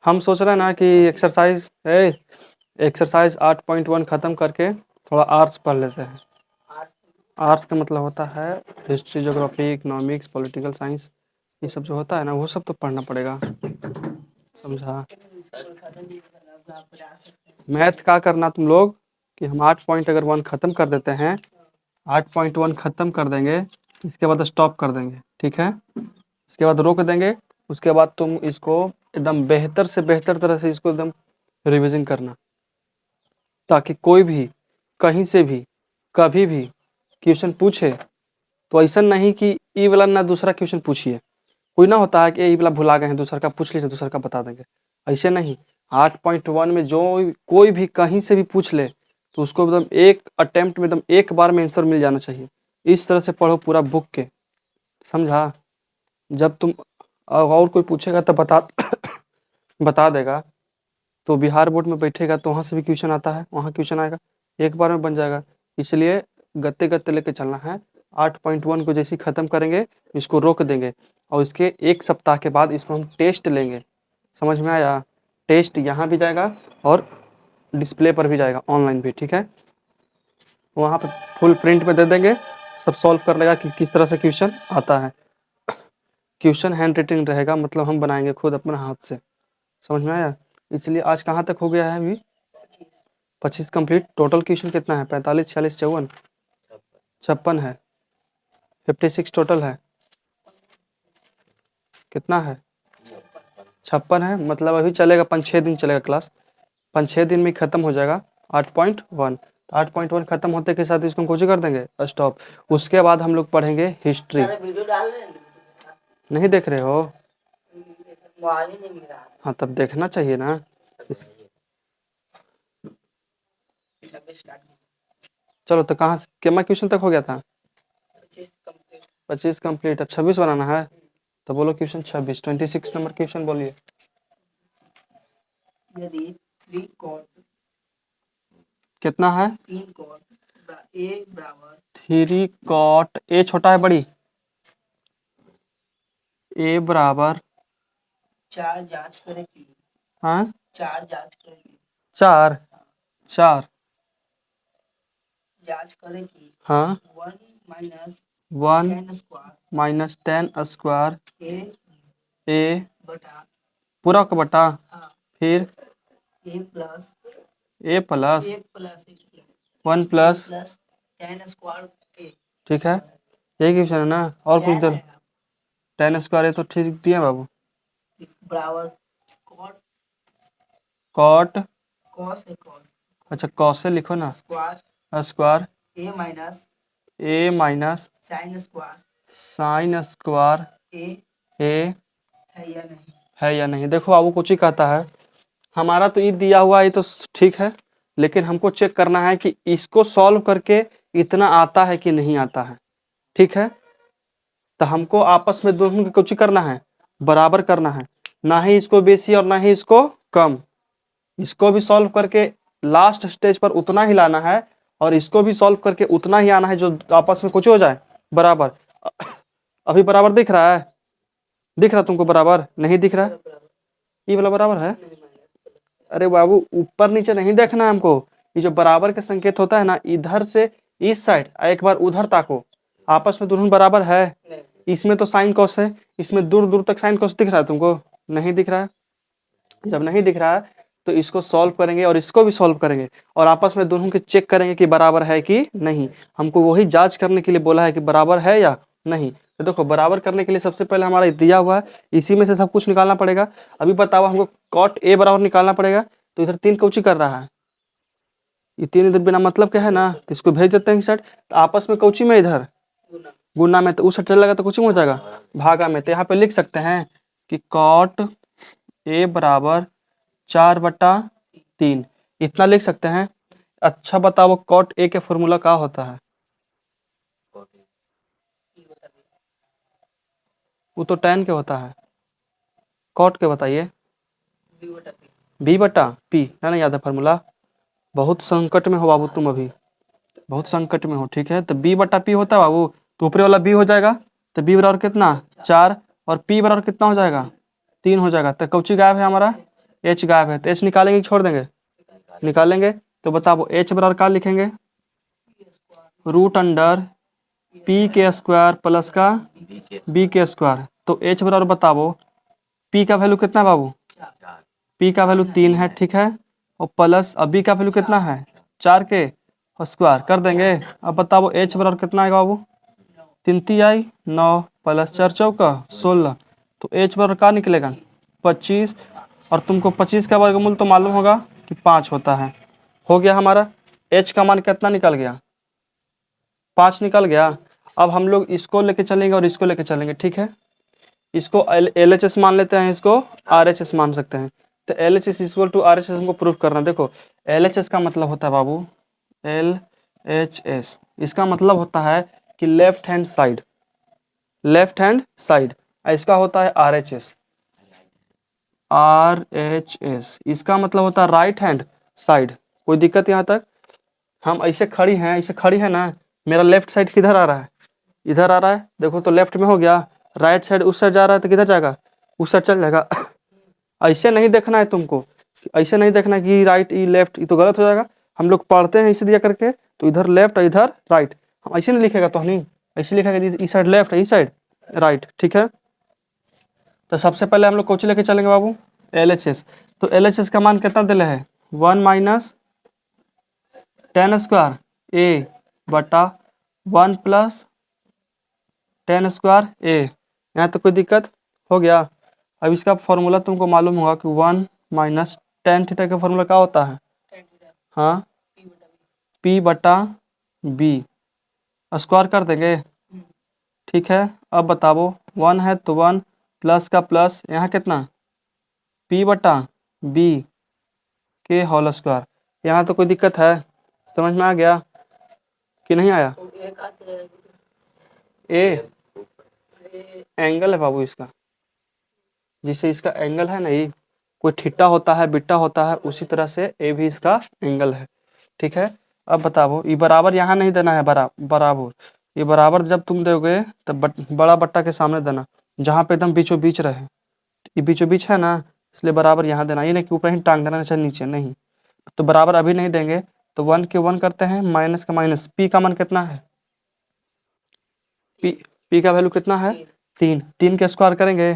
हम सोच रहे हैं ना कि एक्सरसाइज 8.1 खत्म करके थोड़ा आर्ट्स पढ़ लेते हैं। आर्ट्स का मतलब होता है history, geography, economics, political science, ये सब जो होता है ना वो सब तो पढ़ना पड़ेगा, समझा। मैथ का करना तुम लोग कि हम 8.1 खत्म कर देते हैं, 8.1 खत्म कर देंगे, इसके बाद स्टॉप कर देंगे, ठीक है। इसके बाद रोक देंगे, उसके बाद तुम इसको एकदम बेहतर से बेहतर तरह से इसको एकदम रिवीजन करना, ताकि कोई भी कहीं से भी कभी भी क्वेश्चन पूछे तो ऐसा नहीं कि ई वाला ना दूसरा क्वेश्चन पूछिए। कोई ना होता है कि ई वाला भुला गए हैं, दूसरा का पूछ लीजिए, दूसरा का बता देंगे, ऐसे नहीं। 8.1 में जो कोई भी कहीं से भी पूछ ले तो उसको एकदम एक अटेम्प्ट में एकदम एक बार में आंसर मिल जाना चाहिए। इस तरह से पढ़ो पूरा बुक के, समझा। जब तुम और कोई पूछेगा तो बता देगा, तो बिहार बोर्ड में बैठेगा तो वहाँ से भी क्वेश्चन आता है, वहाँ क्वेश्चन आएगा, एक बार में बन जाएगा। इसलिए गत्ते गत्ते लेके चलना है। 8.1 को जैसे ही खत्म करेंगे इसको रोक देंगे और इसके एक सप्ताह के बाद इसको हम टेस्ट लेंगे, समझ में आया। टेस्ट यहाँ भी जाएगा और डिस्प्ले पर भी जाएगा, ऑनलाइन भी, ठीक है। वहाँ पर फुल प्रिंट में दे देंगे, सब सॉल्व कर लेगा कि किस तरह से क्वेश्चन आता है। क्वेश्चन हैंड राइटिंग रहेगा, मतलब हम बनाएंगे खुद अपने हाथ से, समझ में आया। इसलिए आज कहाँ तक हो गया है अभी? 25 कंप्लीट। टोटल क्वेश्चन कितना है? 45, 46, 54, 56 है। 56 टोटल है, कितना है? 56 है। मतलब अभी चलेगा 5-6 दिन चलेगा क्लास, 5-6 दिन में खत्म हो जाएगा 8.1। तो 8.1 खत्म होते के साथ इसको कुछ कर देंगे स्टॉप। उसके बाद हम लोग पढ़ेंगे हिस्ट्री। नहीं देख रहे हो? हाँ तब देखना चाहिए ना। चलो तो कहाँ से कितना क्वेश्चन तक हो गया था? 25 कंप्लीट। अब 26 बनाना है, तो बोलो क्वेश्चन 26, 26 नंबर क्वेश्चन बोलिए। यदि 3 cot कितना है? 3 cot a बराबर 3 कॉट ए छोटा है बड़ी? ए बराबर 4 जांच करें कि हाँ 4 जांच करें कि 4 4 जांच करें कि हाँ 1 minus 1 10 square minus 10 square a ए बटा पूरा का बटा, हाँ फिर a plus A plus a plus 1 plus 10 square a ठीक है, यही क्वेश्चन है ना। और कुछ दे? 10 स्क्वायर है तो ठीक दिए बाबू। बराबर cot कॉट cos है cos अच्छा कॉस से लिखो ना, square square a minus A minus sin square sine square a ए है या नहीं। है या नहीं। देखो बाबू कुछ ही कहता है, हमारा तो ये दिया हुआ है तो ठीक है, लेकिन हमको चेक करना है कि इसको सॉल्व करके इतना आता है कि नहीं आता है, ठीक है। तो हमको आपस में दोनों को कुछ करना है, बराबर करना है, ना ही इसको बेसी और ना ही इसको कम। इसको भी सॉल्व करके लास्ट स्टेज पर उतना ही लाना है और इसको भी सॉल्व करके उतना ही आना है जो आपस में कुछ हो जाए बराबर। अभी बराबर दिख रहा है? दिख रहा तुमको बराबर? नहीं दिख रहा? ये वाला बराबर है? अरे बाबू ऊपर नीचे नहीं देखना है हमको, ये जो बराबर के संकेत होता है ना, इधर से इस साइड एक बार उधर ताको, आपस में दोनों बराबर है। इसमें तो साइन कॉस है, इसमें दूर दूर तक साइन कॉस दिख रहा है तुमको? नहीं दिख रहा है। जब नहीं दिख रहा है तो इसको सॉल्व करेंगे और इसको भी सॉल्व करेंगे और आपस में दोनों के चेक करेंगे कि बराबर है कि नहीं। हमको वही जांच करने के लिए बोला है कि बराबर है या नहीं। तो देखो बराबर करने के लिए सबसे पहले हमारा दिया हुआ है, इसी में से सब कुछ निकालना पड़ेगा। अभी बताओ हमको कॉट ए बराबर निकालना पड़ेगा, तो इधर 3 कौची कर रहा है, ये 3 इधर बिना मतलब के है ना, तो इसको भेज देते हैं साइड। तो आपस में कौची में इधर गुना में, तो उस साइड चलेगा तो कुछ हो जाएगा भागा में। तो यहाँ पे लिख सकते हैं कि कॉट ए बराबर 4/3, इतना लिख सकते हैं। अच्छा बताओ कॉट ए के फॉर्मूला क्या होता है? वो तो tan के होता है, कॉट के बताइए। b/p है ना, याद है फॉर्मूला? बहुत संकट में हो बाबू तुम, अभी बहुत संकट में हो, ठीक है। तो b/p होता है बाबू, तो ऊपरे वाला b हो जाएगा, तो b बराबर कितना 4 और p बराबर कितना हो जाएगा 3 हो जाएगा। तो कौची गायब है हमारा? एच गायब है तो एच निकालेंगे कि छोड़ देंगे? निकालेंगे। तो बताओ एच बराबर क्या लिखेंगे? रूट अंडर पी के स्क्वायर प्लस का बी के स्क्वायर। तो एच बराबर बताओ पी का वैल्यू कितना है बाबू? पी का वैल्यू 3 है, ठीक है, और प्लस अब बी का वैल्यू कितना है? 4 के स्क्वायर कर देंगे। अब बताओ एच बराबर कितना आएगा बाबू? 3 3 आई 9 प्लस 4 चौका 16। तो एच बराबर क्या निकलेगा? 25। और तुमको 25 का वर्गमूल तो मालूम होगा कि 5 होता है। हो गया हमारा। एच का मान कितना निकल गया? 5 निकल गया। अब हम लोग इसको लेके चलेंगे और इसको लेके चलेंगे, ठीक है। इसको एल एच एस मान लेते हैं, इसको आर एच एस मान सकते हैं। तो L H S equal to R H S हमको प्रूफ करना। देखो एल एच एस का मतलब होता है बाबू, एल एच एस इसका मतलब होता है कि left hand side, left hand side. इसका होता है are H S, are H S इसका मतलब होता है राइट हैंड साइड। कोई दिक्कत यहाँ तक? हम ऐसे खड़ी हैं, ऐसे खड़ी है ना, मेरा लेफ्ट साइड किधर आ रहा है? इधर आ रहा है, देखो तो लेफ्ट में हो गया। राइट साइड उस साइड जा रहा है तो किधर जाएगा? उस साइड चल जाएगा। ऐसे नहीं देखना है तुमको, ऐसे नहीं देखना है कि राइट ई लेफ्ट, ये तो गलत हो जाएगा। हम लोग पढ़ते हैं इसे दिया करके, तो इधर लेफ्ट और इधर राइट। हम ऐसे नहीं लिखेगा तो नहीं, ऐसे लिखेगा इस साइड लेफ्ट इस साइड राइट, ठीक है। तो सबसे पहले हम लोग कोची लेके चलेंगे बाबू? L H S. तो एल एच एस का मान कितना दिले है? 1 माइनस टेन स्क्वायर ए बटा 1 प्लस टेन स्क्वायर ए। यहाँ तो कोई दिक्कत? हो गया। अब इसका फॉर्मूला तुमको मालूम होगा कि 1 माइनस टेन थीटा का फॉर्मूला क्या होता है? हाँ, पी बटा बी स्क्वायर कर देंगे, ठीक है। अब बताओ 1 है तो 1 प्लस का प्लस, यहाँ कितना? पी बटा बी के होल स्क्वायर। यहाँ तो कोई दिक्कत है? समझ में आ गया कि नहीं आया? ए एंगल है बाबू इसका, जिससे इसका एंगल है ना, ये कोई थीटा होता है बिट्टा होता है, उसी तरह से ए भी इसका एंगल है, ठीक है। अब बताओ ये बराबर यहाँ नहीं देना है, बराबर ये बराबर जब तुम दोगे तब बड़ा बट्टा के सामने देना, जहाँ पे एकदम बीचों बीच रहे। ये बीचों बीच है ना, इसलिए बराबर यहाँ देना, ये नहीं कि ऊपर ही टांग देना चाहिए नीचे, नहीं। तो बराबर अभी नहीं देंगे तो 1 के 1 करते हैं, माइनस का माइनस। पी का मान कितना है? पी का वैल्यू कितना है? 3। 3 के स्क्वायर करेंगे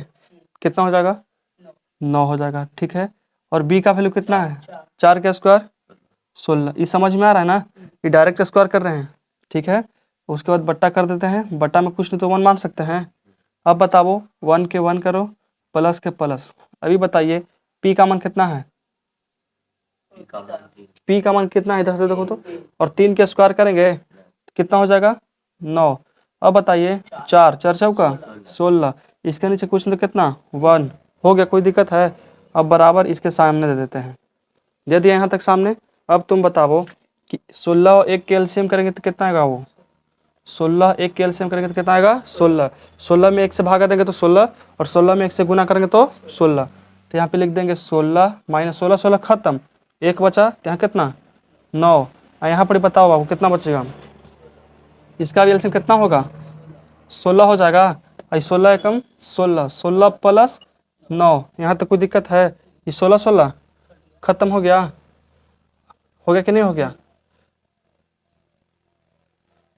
कितना हो जाएगा? 9 हो जाएगा, ठीक है। और बी का वैल्यू कितना है? 4 के स्क्वायर 16। ये समझ में आ रहा है ना? ये डायरेक्ट स्क्वायर कर रहे हैं, ठीक है। उसके बाद बट्टा कर देते हैं, बट्टा में कुछ नहीं तो 1 मान सकते हैं। अब बताओ 1 के 1 करो, प्लस के प्लस। अभी बताइए पी का मान कितना है? पी का मान कितना है इधर से देखो तो, और 3 के स्क्वायर करेंगे कितना हो जाएगा? 9। अब बताइए 4 4 चौका 16, इसके नीचे कुछ नहीं तो कितना? 1। हो गया, कोई दिक्कत है? अब बराबर इसके सामने दे देते हैं, दे दिया यहाँ तक सामने। अब तुम बताओ कि 16 और 1 के एलसीएम करेंगे तो कितना आएगा? वो 16 1 के एलसीएम करेंगे तो कितना आएगा? 16। 16 में 1 से भागा देंगे तो 16, और 16 में 1 से गुना करेंगे तो 16। तो यहाँ पे लिख देंगे 16 माइनस 16, 16 खत्म, 1 बचा, तो यहाँ कितना? 9। और यहाँ पर बताओ बाबू कितना बचेगा? इसका भी एलसीएम कितना होगा? 16 हो जाएगा। और 16 एकम 16, 16 प्लस 9, यहाँ तक कोई दिक्कत है? ये 16 16 खत्म हो गया, हो गया कि नहीं हो गया?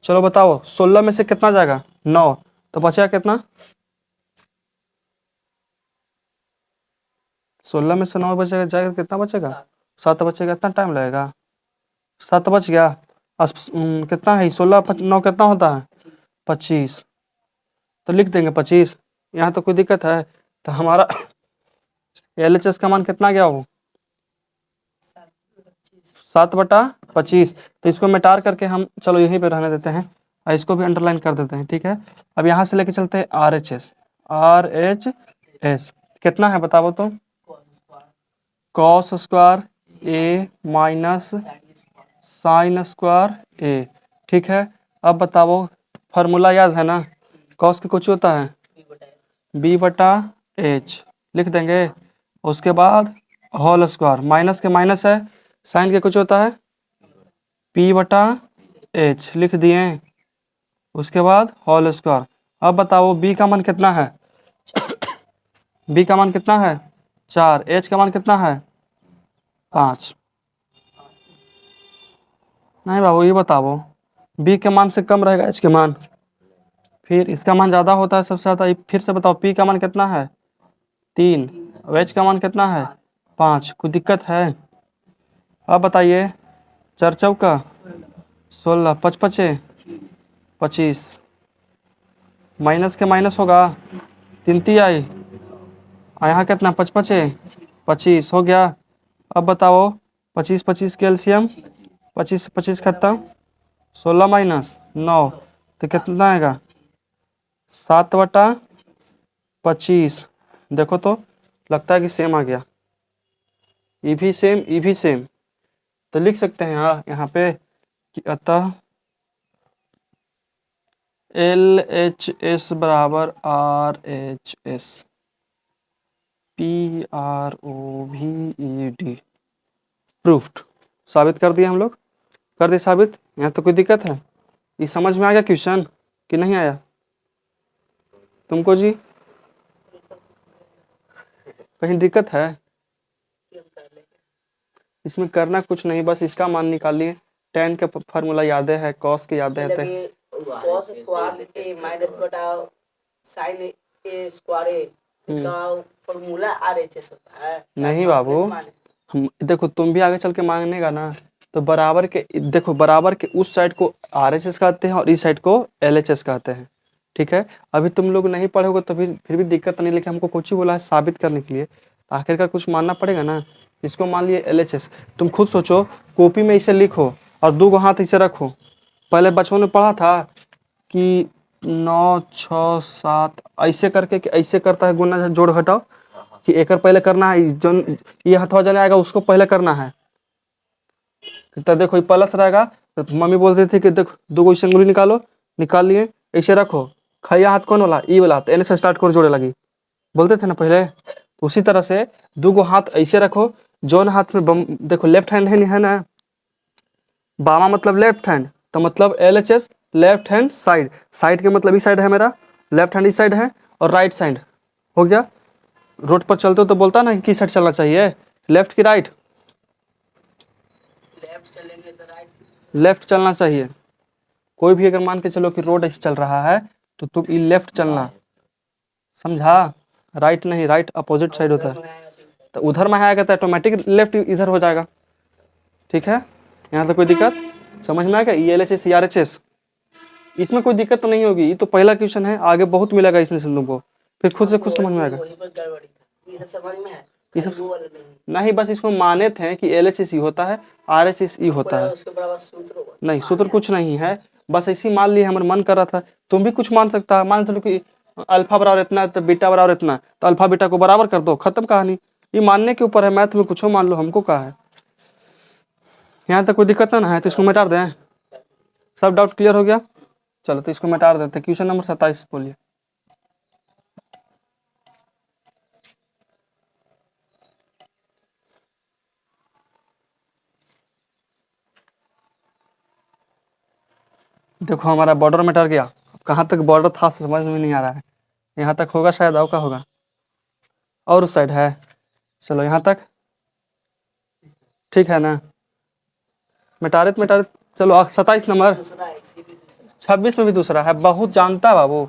चलो बताओ 16 में से कितना जाएगा? 9, तो बचेगा कितना? 16 में से 9 बचेगा, जाएगा कितना बचेगा? 7 बचेगा। इतना टाइम लगेगा? 7 बच गया। कितना है 16 9 कितना होता है? 25। तो लिख देंगे 25, यहाँ तो कोई दिक्कत है? तो हमारा एल एच एस का मान कितना गया? वो 7/25। तो इसको मिटार करके हम चलो यहीं पे रहने देते हैं, और इसको भी अंडरलाइन कर देते हैं, ठीक है। अब यहाँ से लेके चलते हैं are H S. Are H S कितना है बताओ तो? कॉस स्क्वायर ए माइनस साइन स्क्वायर ए, ठीक है। अब बताओ फार्मूला याद है ना? कॉस की कुछ होता है बी बटा एच, लिख देंगे। उसके बाद होल स्क्वायर, माइनस के माइनस है, साइन के कुछ होता है पी बटा एच, लिख दिए। उसके बाद होल स्क्वायर। अब बताओ बी का मान कितना है? बी का मान कितना है? 4, एच का मान कितना है 5। नहीं बाबू ये बताओ बी के मान से कम रहेगा एच के मान, फिर इसका मान ज़्यादा होता है सबसे ज़्यादा। फिर से बताओ पी का मान कितना है 3 और एच का मान कितना है 5, कोई दिक्कत है? अब बताइए 4 चौका 16, 5 पचे 25, माइनस के माइनस होगा 3 तिहाई और यहाँ कितना 5 पचे 25 हो गया। अब बताओ 25 25 के एलसीएम, 25 से 25 खत्म, 16 माइनस 9 तो कितना आएगा 7/25। देखो तो लगता है कि सेम आ गया, ई भी सेम। तो लिख सकते हैं यहाँ पे कि अतः LHS बराबर RHS PROVED। प्रूफ्ड, साबित कर दिया हम लोग, कर दिए साबित। यहाँ तो कोई दिक्कत है? ये समझ में आ गया क्वेश्चन कि नहीं आया तुमको जी? कहीं दिक्कत है? इसमें करना कुछ नहीं, बस इसका मान निकालिए। tan का फार्मूला याद है, cos के याद है, cos स्क्वायर ए माइनस बटा sin ए स्क्वायर ए, इसका फॉर्मूला आरएचएस होता है। नहीं बाबू, हम देखो तुम भी आगे चल के मांगनेगा ना तो बराबर के, देखो बराबर के उस साइड को RHS कहते हैं और इस साइड को LHS कहते हैं, ठीक है। अभी तुम लोग नहीं पढ़े होगे तो फिर भी दिक्कत नहीं, लेकिन हमको कुछ ही बोला है साबित करने के लिए, तो आखिरकार कुछ मानना पड़ेगा ना। इसको मान लिए LHS, तुम खुद सोचो, कॉपी में इसे लिखो और 2 हाथ इसे रखो। पहले बचपन में पढ़ा था कि 9 6 7 ऐसे करके कि ऐसे करता है गुना जोड़ घटाओ, कि एक पहले करना है, जो ये हथवा जने आएगा उसको पहले करना है। तो देखो ये प्लस रहेगा तो मम्मी बोलती थी कि देखो 2 ऐसे अंगुली निकालो, निकाल लिए, ऐसे रखो, खैया हाथ कौन वाला ई वाला, तो एने से स्टार्ट कर जोड़े लगी, बोलते थे ना पहले। तो उसी तरह से 2 हाथ ऐसे रखो, जौन हाथ में देखो लेफ्ट हैंड है ना, बामा मतलब लेफ्ट हैंड, तो मतलब LHS left hand side, side के मतलब इस साइड है मेरा, लेफ्ट हैंड इस साइड है और राइट साइड हो गया। रोड पर चलते हो तो बोलता ना कि किस साइड चलना चाहिए, लेफ्ट की राइट? लेफ्ट चलेंगे तो राइट, लेफ्ट चलना चाहिए। कोई भी अगर मान के चलो कि रोड ऐसे चल रहा है तो तुम ये लेफ्ट चलना, समझा? राइट नहीं, राइट अपोजिट साइड होता है, तो उधर में आएगा तो ऑटोमेटिक लेफ्ट इधर हो जाएगा, ठीक है। यहाँ तो कोई दिक्कत समझ में आएगा? LHS RHS इसमें कोई दिक्कत तो नहीं होगी, ये तो पहला क्वेश्चन है, आगे बहुत मिलेगा इसमें से तुमको, फिर खुद से खुद समझ में आएगा। ये सब समझ में है, ये सब नहीं, बस इसको माने थे कि LHS ही होता है, RHS ही होता है, उसके बराबर सूत्र नहीं सूत्र कुछ नहीं है, बस ऐसी मान ली, हमारा मन कर रहा था। तुम भी कुछ मान सकता है, मान चलो कि अल्फा बराबर इतना तो बीटा बराबर इतना, तो अल्फा बीटा को बराबर कर दो, खत्म कहानी। ये मानने के ऊपर है, मैथ में कुछ मान लो, हमको कहा है। यहाँ तक कोई दिक्कत ना है तो इसको मिटा दें, सब डाउट क्लियर हो गया? चलो तो इसको मिटा देते। क्वेश्चन नंबर 27 बोलिए। देखो हमारा बॉर्डर मिटा गया, कहाँ तक बॉर्डर था समझ में नहीं आ रहा है, यहाँ तक होगा शायद, आओ का होगा और उस साइड है, चलो यहाँ तक ठीक है ना, मिटारे चलो 27 नंबर, 26 में भी दूसरा है, बहुत जानता है बाबू।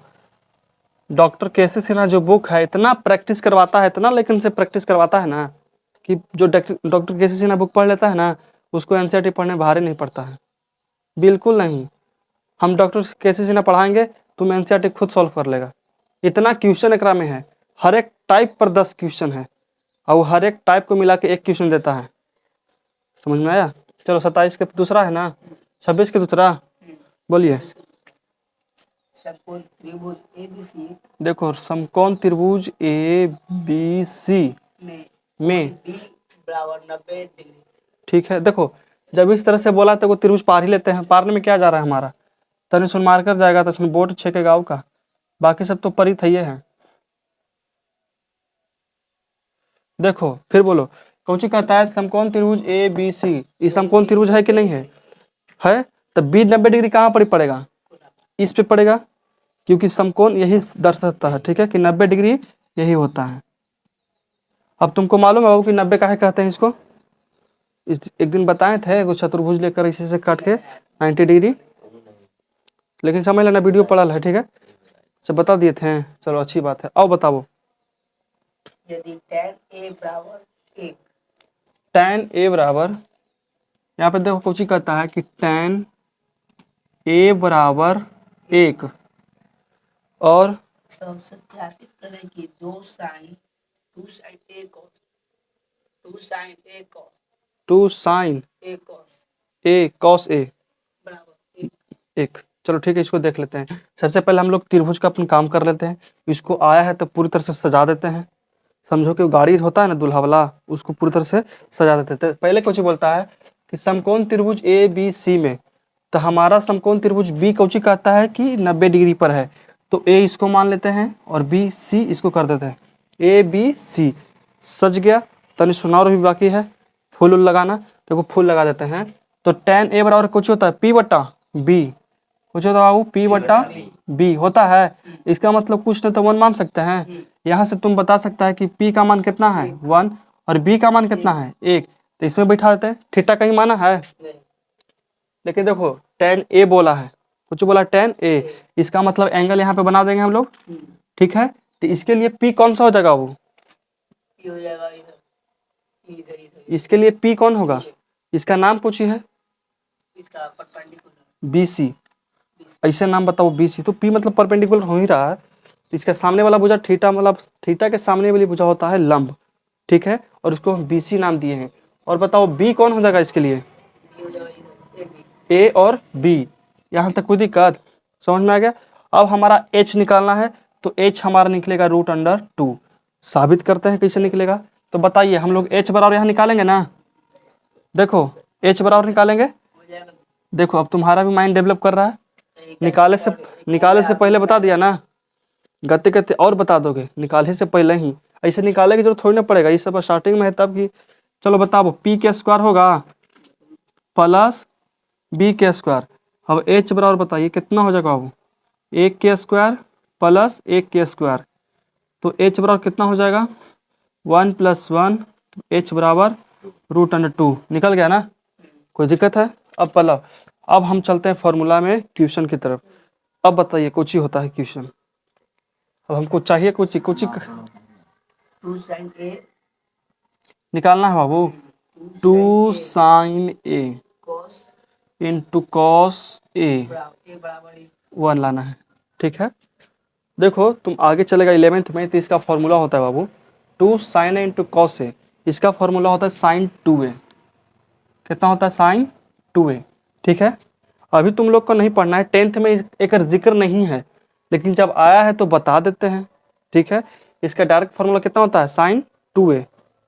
डॉक्टर केसी सिन्हा जो बुक है इतना प्रैक्टिस करवाता है, इतना लेकिन से प्रैक्टिस करवाता है ना कि जो डॉक्टर केसी सिन्हा बुक पढ़ लेता है ना उसको एनसीईआरटी पढ़ने भारी नहीं पड़ता है, बिल्कुल नहीं। हम डॉक्टर केसी सिन्हा पढ़ाएंगे, तुम एनसीईआरटी खुद सॉल्व कर लेगा। इतना क्वेश्चन एकरा में है, हर एक टाइप पर 10 क्वेश्चन है और हर एक टाइप को मिला के 1 क्वेश्चन देता है, समझ में आया? चलो 27 के दूसरा है ना, 26 के दूसरा बोलिए। समकोण त्रिभुज ABC देखो समकोण त्रिभुज ABC में B बराबर 90 डिग्री, ठीक है। देखो जब इस तरह से बोला तो वो त्रिभुज पार ही लेते हैं, पारने में क्या जा रहा है हमारा, तनि सुन मार कर जाएगा, तो बोर्ड छेके गाँव का, बाकी सब तो परित है ये है। देखो फिर बोलो, कौची कहता है समकोण त्रिभुज ABC, ये समकोण त्रिभुज है कि नहीं है? है, तो B 90 डिग्री कहाँ पर पड़ेगा? इस पे पड़ेगा, क्योंकि समकोण यही दर्शाता है, ठीक है, कि 90 डिग्री यही होता है। अब तुमको मालूम है बाबू कि 90 काहे कहते हैं इसको? एक दिन बताए थे कुछ चतुर्भुज लेकर इसी से काट के 90 डिग्री, लेकिन समझ लेना वीडियो पड़ल है, ठीक है। अच्छा बता दिए थे, चलो अच्छी बात है। अब बताओ यदि tan a बराबर 1, tan a बराबर, यहाँ पे देखो कुछ ही कहता है कि tan a बराबर 1 और तब सत्यापित करें कि 2 sin a cos 2 sin a cos 2 sin a cos a cos a बराबर 1। 1। चलो ठीक है, इसको देख लेते हैं। सबसे पहले हम लोग त्रिभुज का अपन काम कर लेते हैं। इसको आया है तो पूरी तरह से सजा देते हैं। समझो कि गाड़ी होता है ना दूल्हा वाला, उसको पूरी तरह से सजा देते हैं। पहले कुछ बोलता है कि समकोण त्रिभुज ए बी सी में, तो हमारा समकोण त्रिभुज बी कौची कहता है कि 90 डिग्री पर है, तो ए इसको मान लेते हैं और बी सी इसको कर देते हैं। ए बी सी सज गया। तनि सुनार भी बाकी है, फूल उल लगाना, देखो फूल लगा देते हैं। तो tan ए बराबर कुछ होता है पी बट्टा बी, कुछ होता है बाबू पी बट्टा बी होता है। इसका मतलब कुछ नहीं तो 1 मान सकते हैं। यहाँ से तुम बता सकता है कि p का मान कितना है 1 और b का मान कितना है 1, तो इसमें बैठा देते हैं। थीटा कहीं माना है, लेकिन देखो tan a बोला है, कुछ बोला tan a, इसका मतलब एंगल यहाँ पे बना देंगे हम लोग, ठीक है। तो इसके लिए p कौन सा हो जाएगा बाबू? ये हो जाएगा इधर इधर इधर, इसके लिए p कौन होगा? इसका नाम पूछी है इसका परपेंडिकुलर BC, ऐसे नाम बताओ BC। तो P मतलब परपेंडिकुलर हो ही रहा है। इसके सामने वाला भुजा थीटा, मतलब थीटा के सामने वाली भुजा होता है लंब, ठीक है, और उसको हम BC नाम दिए हैं। और बताओ B कौन हो जाएगा इसके लिए? ये हो जाएगा इधर A और B। यहाँ तक कोई दिक्कत समझ में आ गया? अब हमारा H निकालना है, तो H हमारा निकलेगा √2। साबित करते हैं कैसे निकलेगा, तो बताइए। हम लोग H बराबर यहाँ निकालेंगे ना, देखो H बराबर निकालेंगे। हो जाएगा। देखो अब तुम्हारा भी माइंड डेवलप कर रहा है। निकाले से पहले बता दिया ना, गते गते और बता दोगे निकाले से पहले ही। ऐसे निकाले की जरूरत थोड़ी ना पड़ेगा, ये सब स्टार्टिंग में है तब की। चलो बताओ p के स्क्वायर होगा प्लस b के स्क्वायर। अब h बराबर बताइए कितना हो जाएगा बाबू? 1 के स्क्वायर प्लस 1 के स्क्वायर, तो h बराबर कितना हो जाएगा? 1 + 1, h बराबर √2। निकल गया ना, कोई दिक्कत है? अब पहला, अब हम चलते हैं फॉर्मूला में क्वेश्चन की तरफ। अब बताइए कुछ ही होता है क्वेश्चन। अब हमको चाहिए कुछ 2 sin a निकालना है बाबू। 2 sin a cos into cos a बराबर 1 लाना है, ठीक है। देखो तुम आगे चलेगा 11th में, तो इसका फॉर्मूला होता है बाबू 2 sin a into cos a। इसका फॉर्मूला होता है sin 2a। कितना होता है? sin 2a, ठीक है। अभी तुम लोग को नहीं पढ़ना है, 10th में एक जिक्र नहीं है, लेकिन जब आया है तो बता देते हैं, ठीक है। इसका डायरेक्ट फॉर्मूला कितना होता है? sin 2a।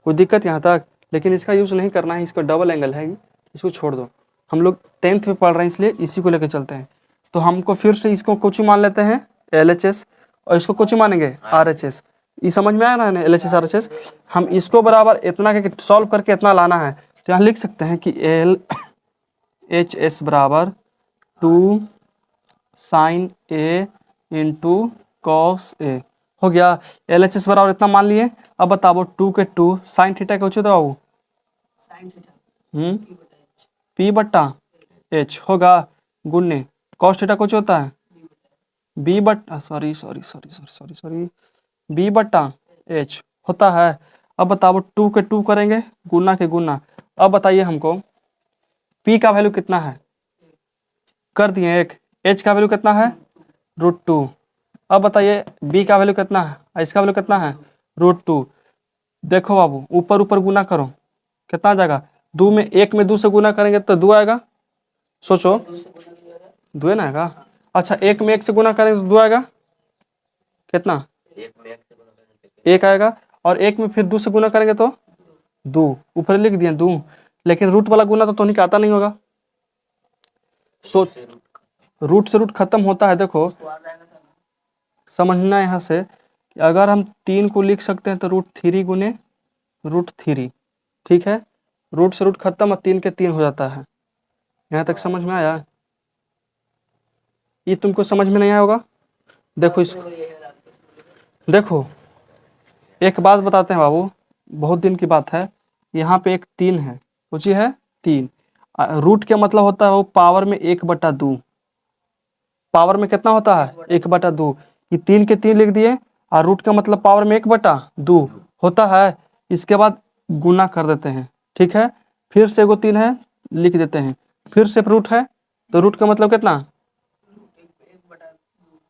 कोई दिक्कत यहाँ तक? लेकिन इसका यूज नहीं करना है, इसका डबल एंगल है, इसको छोड़ दो। हम लोग 10th में पढ़ रहे हैं इसलिए इसी को लेकर चलते हैं। तो हमको फिर से इसको कुछ ही मान लेते हैं LHS, और इसको कुछ ही मानेंगे RHS। ये समझ में आ रहा है ना LHS RHS? हम इसको बराबर इतना के सॉल्व करके इतना लाना है, तो यहाँ लिख सकते हैं कि LHS बराबर 2 sin a into cos a हो गया। LHS बराबर इतना मान लिए। अब बताओ 2 के 2 साइन थीटा का उचित बाबू sin थीटा P बट्टा H होगा गुणने कॉस थीटा कुछ होता है B बट्टा सॉरी B बट्टा H होता है। अब बताओ 2 के 2 करेंगे गुना के गुना। अब बताइए हमको P का वैल्यू कितना है? कर दिए एक। H का वैल्यू कितना है? √2। अब बताइए B का वैल्यू कितना है, इसका वैल्यू कितना है? √2। देखो बाबू ऊपर ऊपर गुना करो, कितना आ जाएगा? 2 में 1 में 2 से गुना करेंगे तो 2 आएगा। सोचो 2 ना आएगा। अच्छा 1 में 1 से गुना करेंगे तो 2 आएगा। कितना? 1 आएगा। और 1 में फिर 2 से गुना करेंगे तो 2, ऊपर लिख दिए 2। लेकिन रूट वाला गुना तो नहीं आता नहीं होगा। सोच रूट से रूट खत्म होता है। देखो समझना यहाँ से कि अगर हम 3 को लिख सकते हैं तो √3 गुने √3, ठीक है। रूट से रूट खत्म और 3 के 3 हो जाता है। यहाँ तक समझ में आया? ये तुमको समझ में नहीं आया होगा। देखो इसको, देखो एक बात बताते हैं बाबू, बहुत दिन की बात है, यहाँ पे एक 3 है, सोचिए है 3। रूट क्या मतलब होता है, वो पावर में 1/2, पावर में कितना होता है 1/2। ये 3 के 3 लिख दिए, और रूट का मतलब पावर में 1/2 होता है। इसके बाद गुना कर देते हैं, ठीक है। फिर से एगो 3 है, लिख देते हैं, फिर से रूट है, तो रूट का मतलब कितना,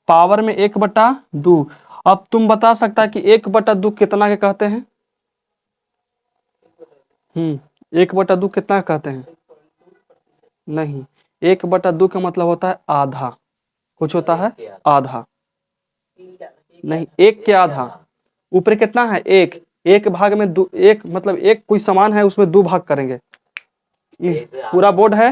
पावर में 1/2। अब तुम बता सकता है कि 1/2 कितना के कहते हैं? 1/2 कितना कहते हैं? नहीं, 1/2 का मतलब होता है आधा, कुछ होता है आधा, नहीं, 1 के आधा। ऊपर कितना है 1, 1 भाग में 2, 1 मतलब 1 कोई सामान है उसमें 2 भाग करेंगे। ये पूरा बोर्ड है,